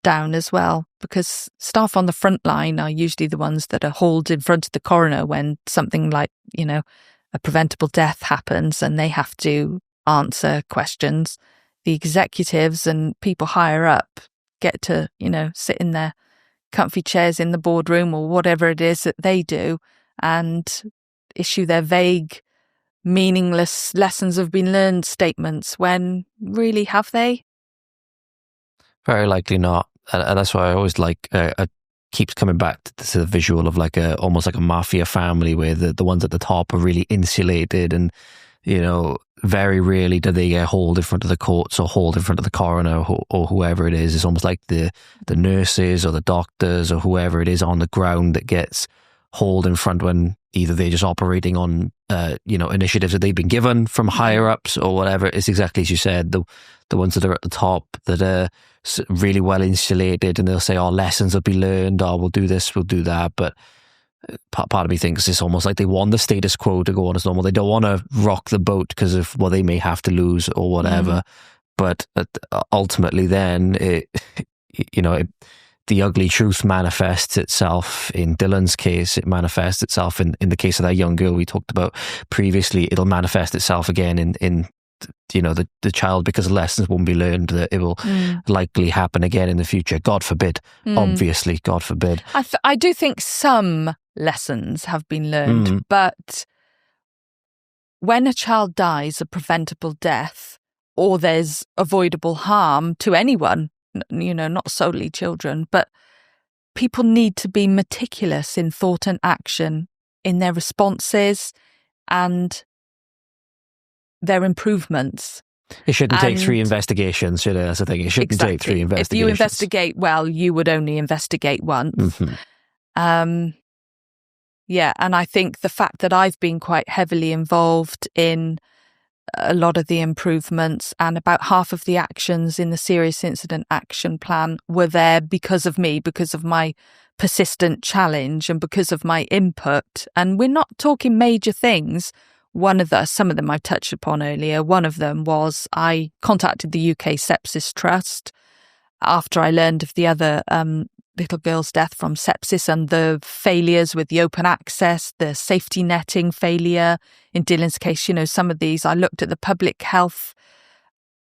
down as well, because staff on the front line are usually the ones that are hauled in front of the coroner when something like, a preventable death happens and they have to answer questions, the executives and people higher up get to, sit in their comfy chairs in the boardroom or whatever it is that they do and issue their vague, meaningless lessons have been learned statements when really have they? Very likely not. And that's why I always keeps coming back to the visual of almost like a mafia family where the ones at the top are really insulated and, very rarely do they get hauled in front of the courts or hauled in front of the coroner or whoever it is. It's almost like the nurses or the doctors or whoever it is on the ground that gets hauled in front when either they're just operating on, initiatives that they've been given from higher ups or whatever. It's exactly as you said, the ones that are at the top that are really well insulated and they'll say, lessons will be learned, we'll do this, we'll do that. But part of me thinks it's almost like they want the status quo to go on as normal. They don't want to rock the boat because of what they may have to lose or whatever. But ultimately then, the ugly truth manifests itself. In Dylan's case, it manifests itself in the case of that young girl we talked about previously. It'll manifest itself again in the child, because lessons won't be learned, that it will likely happen again in the future. God forbid. Obviously, God forbid. I do think some lessons have been learned, but when a child dies a preventable death or there's avoidable harm to anyone, not solely children, but people need to be meticulous in thought and action in their responses and their improvements. It shouldn't take 3 investigations, should it? That's the thing. It shouldn't take 3 investigations. If you investigate well, you would only investigate once. And I think the fact that I've been quite heavily involved in a lot of the improvements and about half of the actions in the Serious Incident Action Plan were there because of me, because of my persistent challenge and because of my input. And we're not talking major things. Some of them I touched upon earlier. One of them was I contacted the UK Sepsis Trust after I learned of the other little girl's death from sepsis and the failures with the open access, the safety netting failure. In Dylan's case, some of these, I looked at the Public Health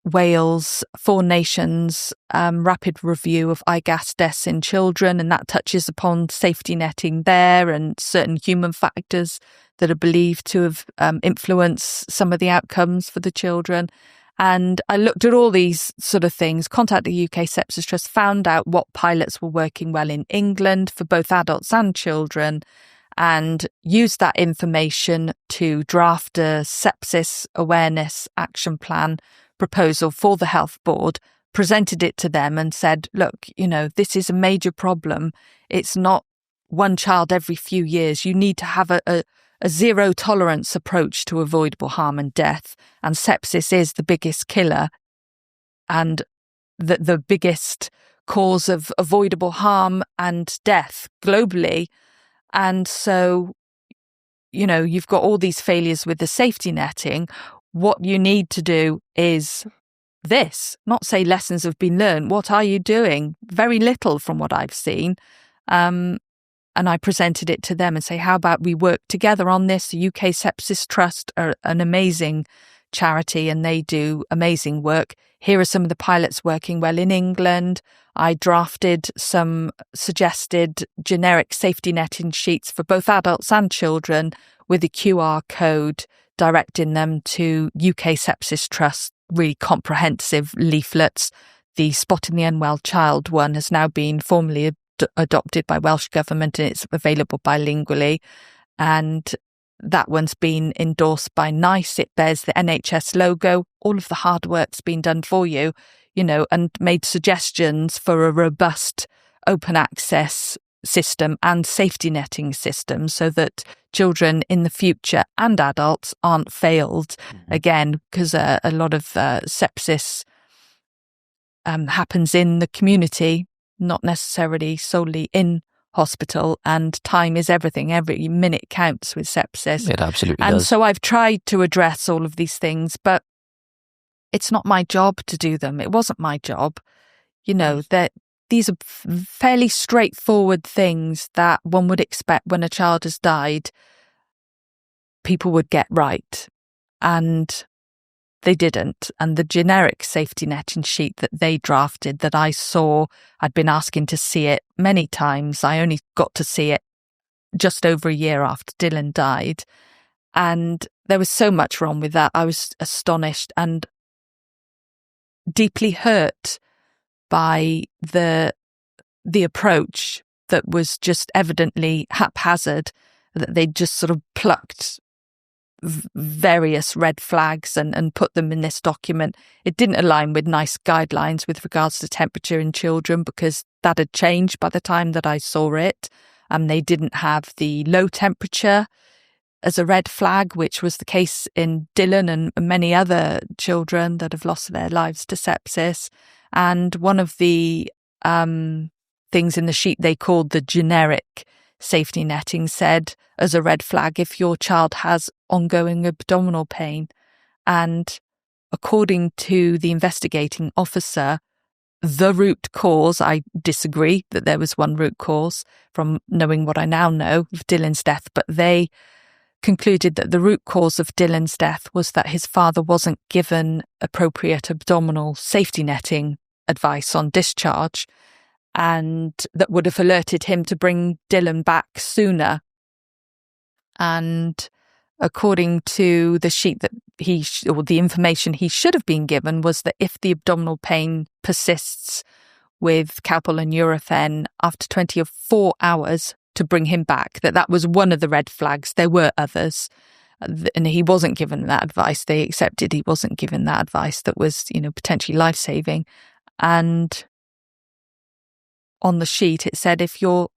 Wales 4 Nations rapid review of IGAS deaths in children, and that touches upon safety netting there and certain human factors that are believed to have influenced some of the outcomes for the children. And I looked at all these sort of things, contacted the UK Sepsis Trust, found out what pilots were working well in England for both adults and children, and used that information to draft a sepsis awareness action plan proposal for the health board, presented it to them and said, look, this is a major problem. It's not one child every few years. You need to have a zero tolerance approach to avoidable harm and death. And sepsis is the biggest killer and the biggest cause of avoidable harm and death globally. And so, you've got all these failures with the safety netting. What you need to do is this, not say lessons have been learned. What are you doing? Very little from what I've seen. And I presented it to them and say, how about we work together on this? The UK Sepsis Trust are an amazing charity and they do amazing work. Here are some of the pilots working well in England. I drafted some suggested generic safety netting sheets for both adults and children with a QR code directing them to UK Sepsis Trust, really comprehensive leaflets. The Spotting the Unwell Child one has now been formally adopted by Welsh Government and it's available bilingually. And that one's been endorsed by NICE. It bears the NHS logo. All of the hard work's been done for you, and made suggestions for a robust open access system and safety netting system so that children in the future and adults aren't failed again, because a lot of sepsis happens in the community, not necessarily solely in hospital, and time is everything. Every minute counts with sepsis. It absolutely does. And so I've tried to address all of these things, but it's not my job to do them. It wasn't my job. That these are fairly straightforward things that one would expect when a child has died. people would get right. And they didn't. And the generic safety netting sheet that they drafted that I saw, I'd been asking to see it many times. I only got to see it just over a year after Dylan died. And there was so much wrong with that. I was astonished and deeply hurt by the approach that was just evidently haphazard, that they just sort of plucked various red flags and put them in this document. It didn't align with NICE guidelines with regards to temperature in children, because that had changed by the time that I saw it. They didn't have the low temperature as a red flag, which was the case in Dylan and many other children that have lost their lives to sepsis. And one of the things in the sheet they called the generic safety netting said as a red flag if your child has ongoing abdominal pain. And according to the investigating officer, the root cause, I disagree that there was one root cause from knowing what I now know of Dylan's death, but they concluded that the root cause of Dylan's death was that his father wasn't given appropriate abdominal safety netting advice on discharge, and that would have alerted him to bring Dylan back sooner. And according to the sheet that or the information he should have been given was that if the abdominal pain persists with Calpol and Nurofen after 24 hours, to bring him back, that was one of the red flags. There were others, and he wasn't given that advice. They accepted he wasn't given that advice that was, potentially life-saving. And on the sheet, it said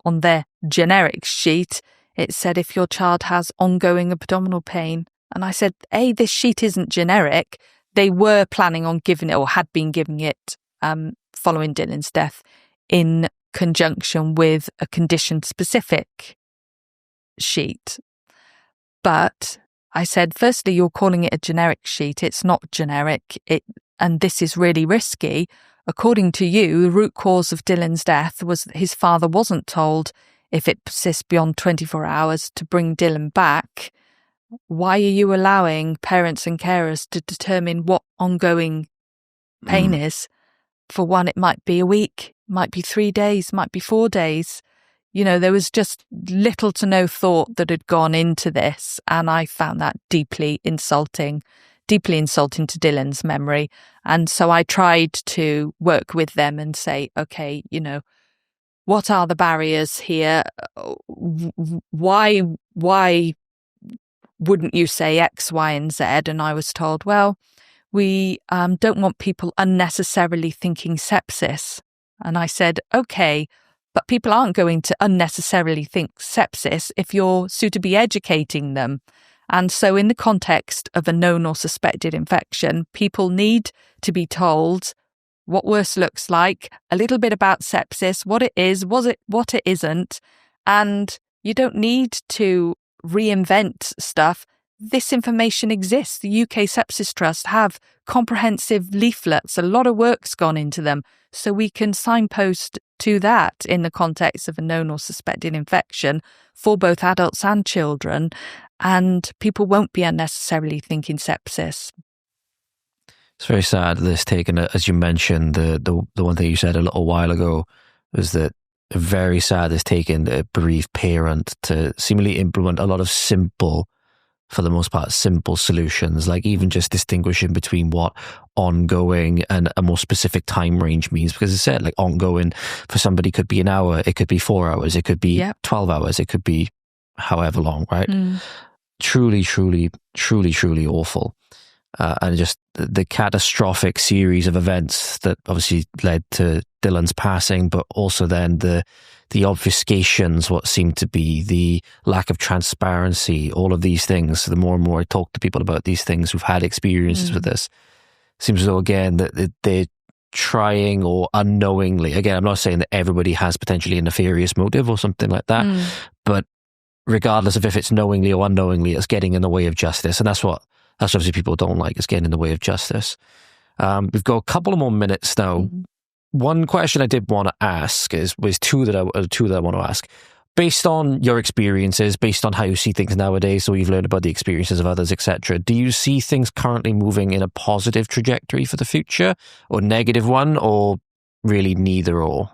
on their generic sheet, it said if your child has ongoing abdominal pain. And I said, this sheet isn't generic. They were planning on giving it, or had been giving it, following Dylan's death, in conjunction with a condition-specific sheet. But I said, firstly, you're calling it a generic sheet. It's not generic, and this is really risky. According to you, the root cause of Dylan's death was that his father wasn't told if it persists beyond 24 hours to bring Dylan back. Why are you allowing parents and carers to determine what ongoing pain is? For one, it might be a week, might be 3 days, might be 4 days. There was just little to no thought that had gone into this. And I found that deeply insulting to Dylan's memory. And so I tried to work with them and say, okay, what are the barriers here? Why wouldn't you say X, Y, and Z? And I was told, well, we don't want people unnecessarily thinking sepsis. And I said, okay, but people aren't going to unnecessarily think sepsis if you're suitably educating them. And so in the context of a known or suspected infection, people need to be told what worse looks like, a little bit about sepsis, what it is, what it isn't. And you don't need to reinvent stuff. This information exists. The UK Sepsis Trust have comprehensive leaflets. A lot of work's gone into them. So we can signpost to that in the context of a known or suspected infection for both adults and children. And people won't be unnecessarily thinking sepsis. It's very sad that it's taken, as you mentioned, the one thing you said a little while ago was that very sad it's taken a bereaved parent to seemingly implement a lot of for the most part, simple solutions, like even just distinguishing between what ongoing and a more specific time range means. Because as I said, like ongoing for somebody could be an hour, it could be 4 hours, it could be 12 hours, it could be however long, right? Truly, truly, truly, truly awful. And just the catastrophic series of events that obviously led to Dylan's passing, but also then the obfuscations, what seemed to be the lack of transparency, all of these things. The more and more I talk to people about these things who've had experiences with this, seems as though, again, that they're trying or unknowingly, again, I'm not saying that everybody has potentially a nefarious motive or something like that, but regardless of if it's knowingly or unknowingly, it's getting in the way of justice. And that's obviously people don't like, is getting in the way of justice. We've got a couple of more minutes now. One question I did want to ask was two that I want to ask. based on your experiences, based on how you see things nowadays, so you've learned about the experiences of others, etc., do you see things currently moving in a positive trajectory for the future, or negative one, or really neither or?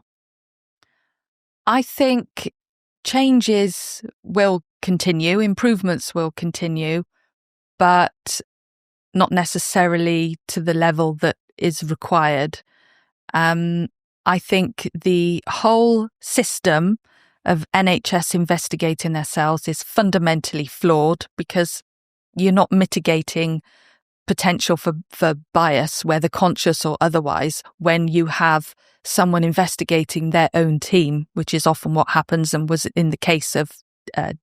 I think changes will continue, improvements will continue, but not necessarily to the level that is required. I think the whole system of NHS investigating themselves is fundamentally flawed because you're not mitigating potential for bias, whether conscious or otherwise, when you have someone investigating their own team, which is often what happens and was in the case of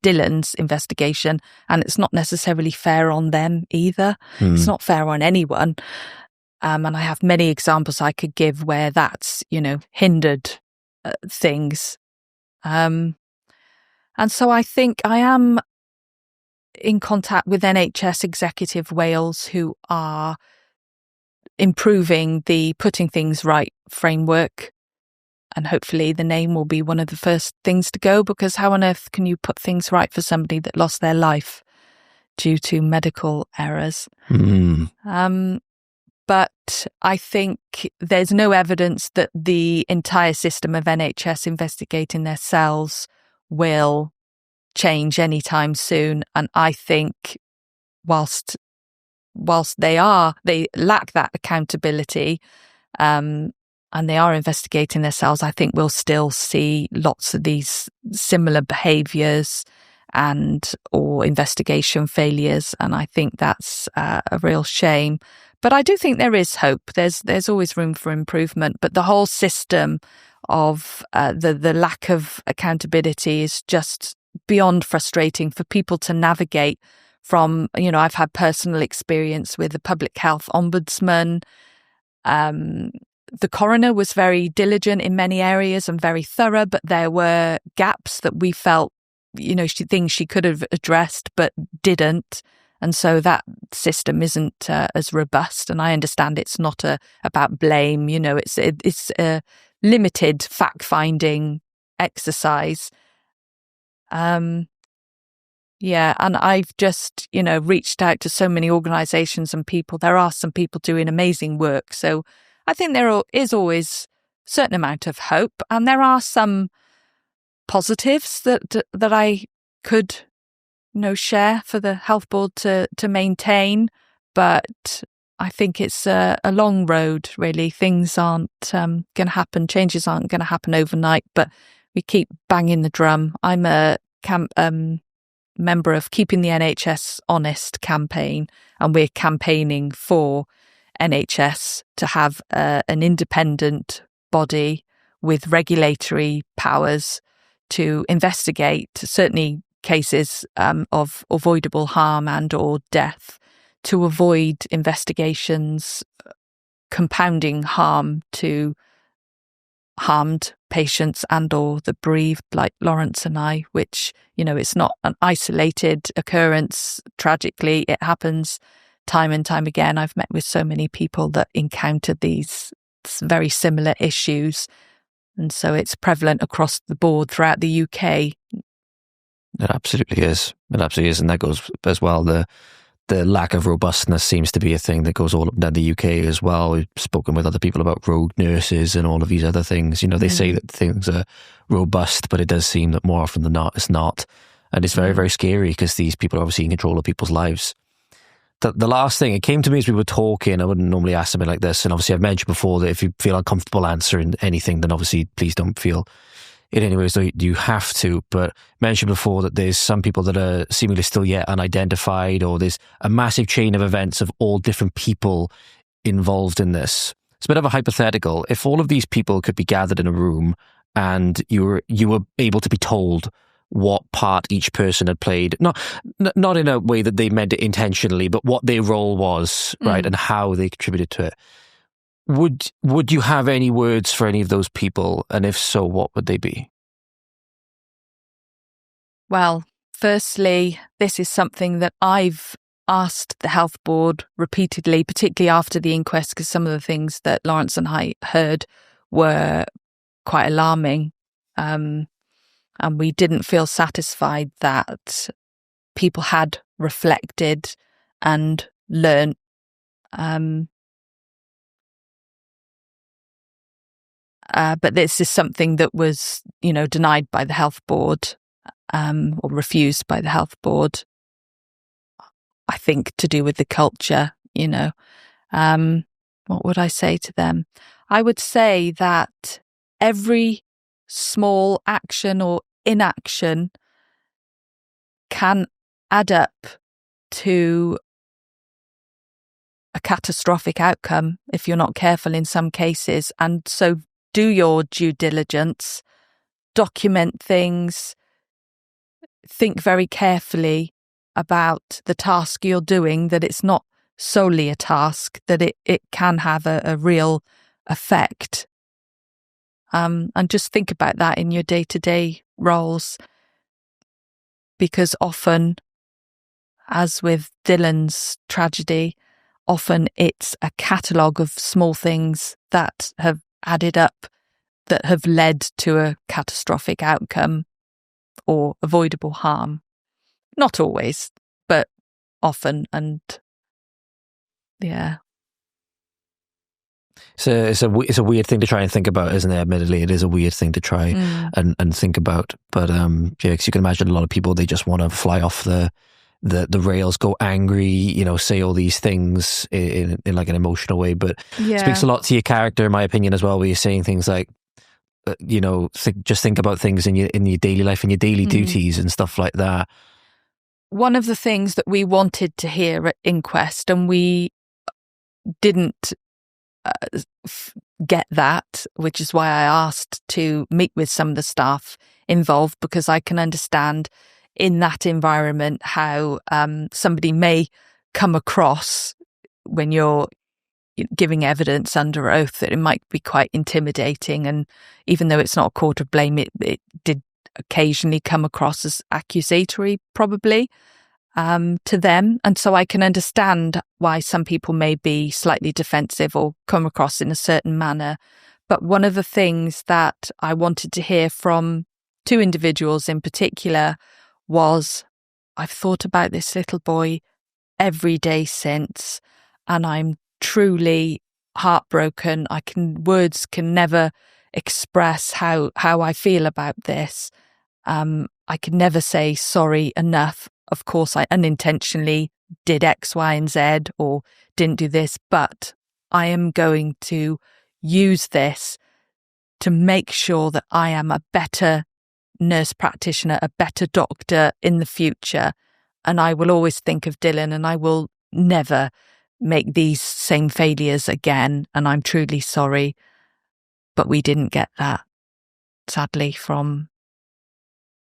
Dylan's investigation. And it's not necessarily fair on them either. It's not fair on anyone. And I have many examples I could give where that's, hindered things. And so I think I am in contact with NHS Executive Wales, who are improving the putting things right framework. And hopefully the name will be one of the first things to go, because how on earth can you put things right for somebody that lost their life due to medical errors? But I think there's no evidence that the entire system of NHS investigating themselves will change anytime soon. And I think whilst they lack that accountability, and they are investigating themselves, I think we'll still see lots of these similar behaviours or investigation failures. And I think that's a real shame. But I do think there is hope. There's always room for improvement. But the whole system of the lack of accountability is just beyond frustrating for people to navigate from. I've had personal experience with the public health ombudsman. The coroner was very diligent in many areas and very thorough, but there were gaps that we felt, things she could have addressed but didn't. And so that system isn't as robust. And I understand it's not about blame. It's a limited fact-finding exercise. And I've just, reached out to so many organisations and people. There are some people doing amazing work. So I think there is always a certain amount of hope. And there are some positives that I could share for the health board to maintain, but I think it's a long road, really. Things aren't going to happen, changes aren't going to happen overnight, but we keep banging the drum. I'm a member of Keeping the NHS Honest campaign, and we're campaigning for NHS to have an independent body with regulatory powers to investigate, certainly cases of avoidable harm and or death, to avoid investigations compounding harm to harmed patients and or the bereaved, like Lawrence and I, which, it's not an isolated occurrence. Tragically, it happens time and time again. I've met with so many people that encountered these very similar issues. And so it's prevalent across the board throughout the UK. It absolutely is. It absolutely is. And that goes as well. The lack of robustness seems to be a thing that goes all up and down the UK as well. We've spoken with other people about rogue nurses and all of these other things. They say that things are robust, but it does seem that more often than not, it's not. And it's very, very scary because these people are obviously in control of people's lives. The last thing, it came to me as we were talking, I wouldn't normally ask something like this. And obviously I've mentioned before that if you feel uncomfortable answering anything, then obviously please don't feel in any way as though you have to. But mentioned before that there's some people that are seemingly still yet unidentified, or there's a massive chain of events of all different people involved in this. It's a bit of a hypothetical. If all of these people could be gathered in a room and you were able to be told what part each person had played, not in a way that they meant it intentionally, but what their role was, right, and how they contributed to it. Would you have any words for any of those people? And if so, what would they be? Well, firstly, this is something that I've asked the health board repeatedly, particularly after the inquest, because some of the things that Lawrence and I heard were quite alarming. And And we didn't feel satisfied that people had reflected and learnt. But this is something that was, denied by the health board, or refused by the health board. I think to do with the culture, What would I say to them? I would say that every small action or inaction can add up to a catastrophic outcome if you're not careful in some cases. And so do your due diligence, document things, think very carefully about the task you're doing, that it's not solely a task, that it can have a real effect. And just think about that in your day-to-day roles, because often, as with Dylan's tragedy, often it's a catalogue of small things that have added up, that have led to a catastrophic outcome or avoidable harm. Not always, but often. And yeah. So it's a weird thing to try and think about, isn't it? Admittedly, it is a weird thing to try and think about. But yeah, because you can imagine a lot of people, they just want to fly off the rails, go angry, say all these things in like an emotional way. But it speaks a lot to your character, in my opinion, as well, where you're saying things like, just think about things in your daily life and your daily duties and stuff like that. One of the things that we wanted to hear at inquest, and we didn't get that, which is why I asked to meet with some of the staff involved, because I can understand in that environment how somebody may come across when you're giving evidence under oath, that it might be quite intimidating. And even though it's not a court of blame, it did occasionally come across as accusatory, probably, to them. And so I can understand why some people may be slightly defensive or come across in a certain manner. But one of the things that I wanted to hear from two individuals in particular was, I've thought about this little boy every day since, and I'm truly heartbroken. Words can never express how I feel about this. I could never say sorry enough. Of course, I unintentionally did X, Y, and Z, or didn't do this, but I am going to use this to make sure that I am a better nurse practitioner, a better doctor in the future. And I will always think of Dylan, and I will never make these same failures again. And I'm truly sorry. But we didn't get that, sadly, from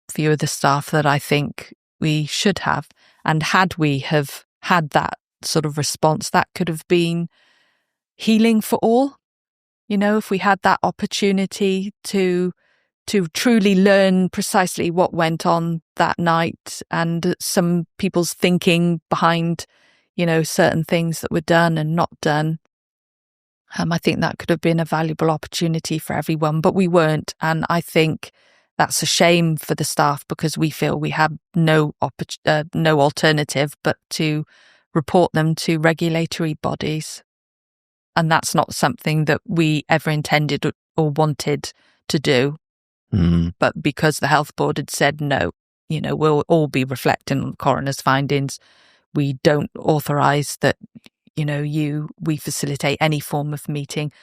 a few of the staff that I think we should have. And had we have had that sort of response, that could have been healing for all. If we had that opportunity to truly learn precisely what went on that night, and some people's thinking behind, certain things that were done and not done. I think that could have been a valuable opportunity for everyone, but we weren't. And I think that's a shame for the staff, because we feel we have no alternative but to report them to regulatory bodies. And that's not something that we ever intended or wanted to do. But because the health board had said no, we'll all be reflecting on the coroner's findings. We don't authorise that, we facilitate any form of meeting.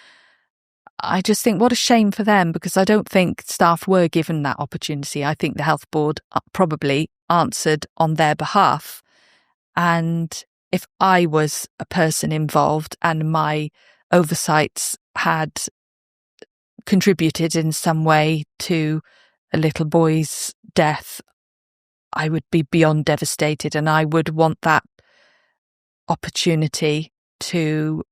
I just think what a shame for them, because I don't think staff were given that opportunity. I think the health board probably answered on their behalf. And if I was a person involved and my oversights had contributed in some way to a little boy's death, I would be beyond devastated, and I would want that opportunity to,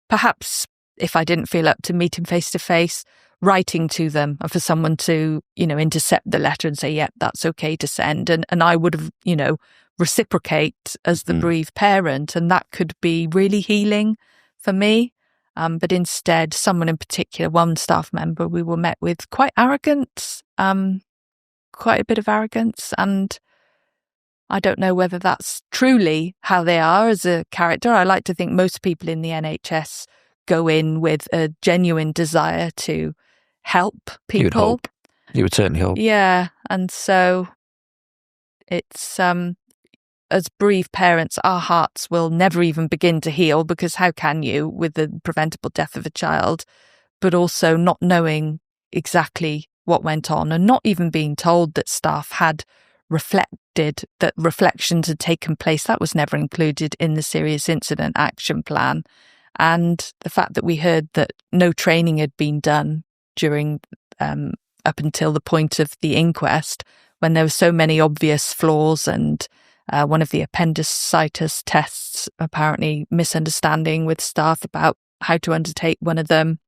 perhaps if I didn't feel up to meeting face to face, writing to them, and for someone to, intercept the letter and say, yeah, that's okay to send. And I would have, reciprocate as the bereaved parent, and that could be really healing for me. But instead, someone in particular, one staff member, we were met with quite arrogant, quite a bit of arrogance, and I don't know whether that's truly how they are as a character. I like to think most people in the NHS go in with a genuine desire to help people. You would hope. You would certainly hope. Yeah, and so it's as bereaved parents, our hearts will never even begin to heal, because how can you with the preventable death of a child, but also not knowing exactly what went on and not even being told that staff had reflected, that reflections had taken place. That was never included in the serious incident action plan. And the fact that we heard that no training had been done during up until the point of the inquest, when there were so many obvious flaws, and one of the appendicitis tests apparently misunderstanding with staff about how to undertake one of them,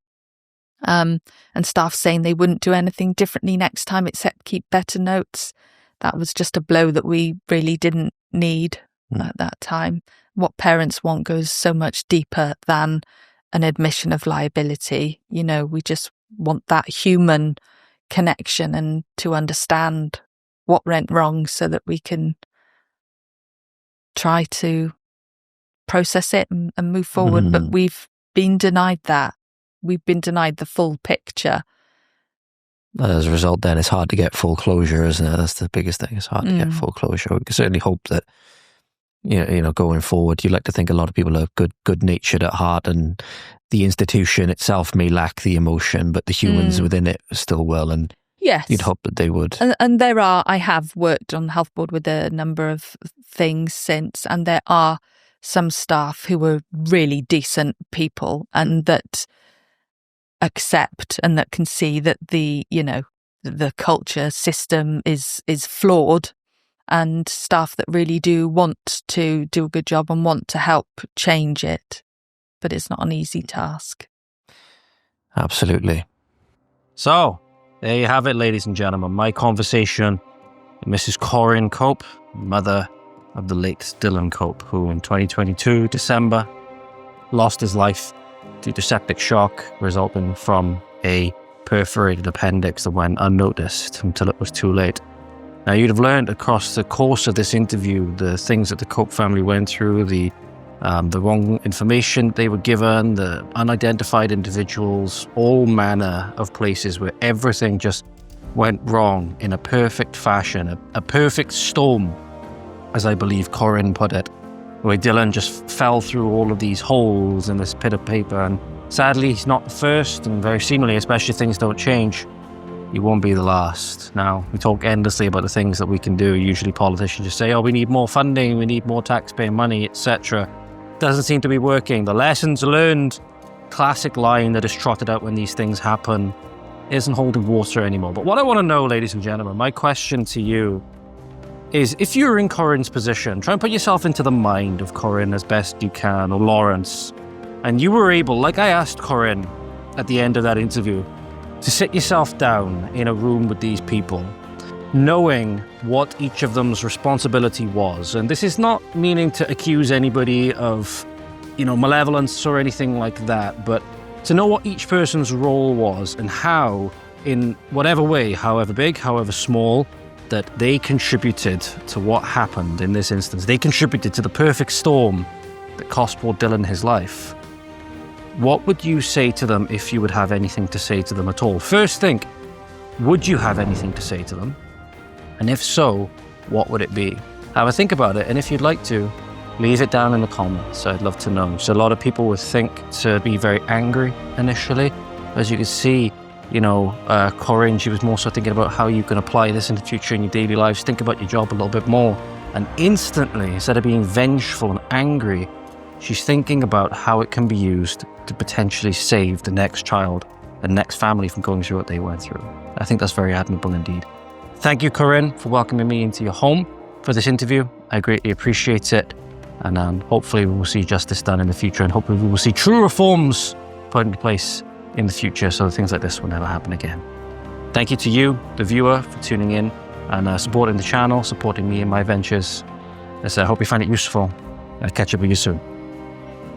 and staff saying they wouldn't do anything differently next time except keep better notes. That was just a blow that we really didn't need at that time. What parents want goes so much deeper than an admission of liability. You know, we just want that human connection and to understand what went wrong so that we can try to process it and move forward. But we've been denied that. We've been denied the full picture. As a result, then, it's hard to get full closure, isn't it? That's the biggest thing. It's hard to get full closure. We can certainly hope that, you know, going forward, you'd like to think a lot of people are good-natured at heart, and the institution itself may lack the emotion, but the humans within it still will. And yes, you'd hope that they would. And there are, I have worked on the health board with a number of things since, and there are some staff who are really decent people and that accept and that can see that the culture system is flawed, and staff that really do want to do a good job and want to help change it. But it's not an easy task. Absolutely. So, there you have it, ladies and gentlemen. My conversation with Mrs. Corinne Cope, mother of the late Dylan Cope, who in 2022, December, lost his life due to septic shock resulting from a perforated appendix that went unnoticed until it was too late. Now, you'd have learned across the course of this interview the things that the Cope family went through, the wrong information they were given, the unidentified individuals, all manner of places where everything just went wrong in a perfect fashion, a perfect storm, as I believe Corinne put it, where Dylan just fell through all of these holes in this pit of paper. And sadly, he's not the first, and very seemingly, especially if things don't change, he won't be the last. Now, we talk endlessly about the things that we can do. Usually politicians just say, oh, we need more funding, we need more taxpayer money, etc. Doesn't seem to be working. The lessons learned, classic line that is trotted out when these things happen, isn't holding water anymore. But what I want to know, ladies and gentlemen, my question to you is, if you're in Corinne's position, try and put yourself into the mind of Corinne as best you can, or Lawrence, and you were able, like I asked Corinne at the end of that interview, to sit yourself down in a room with these people, knowing what each of them's responsibility was. And this is not meaning to accuse anybody of, malevolence or anything like that, but to know what each person's role was and how, in whatever way, however big, however small, that they contributed to what happened in this instance. They contributed to the perfect storm that cost poor Dylan his life. What would you say to them if you would have anything to say to them at all? First think, would you have anything to say to them? And if so, what would it be? Have a think about it, and if you'd like to, leave it down in the comments. I'd love to know. So a lot of people would think to be very angry initially. As you can see, Corinne, she was more so thinking about how you can apply this in the future in your daily lives. Think about your job a little bit more. And instantly, instead of being vengeful and angry, she's thinking about how it can be used to potentially save the next child, the next family from going through what they went through. I think that's very admirable indeed. Thank you, Corinne, for welcoming me into your home for this interview. I greatly appreciate it. And hopefully we will see justice done in the future, and hopefully we will see true reforms put into place in the future so that things like this will never happen again. Thank you to you, the viewer, for tuning in and supporting the channel, supporting me in my ventures. I hope you find it useful. I'll catch up with you soon.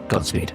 Godspeed.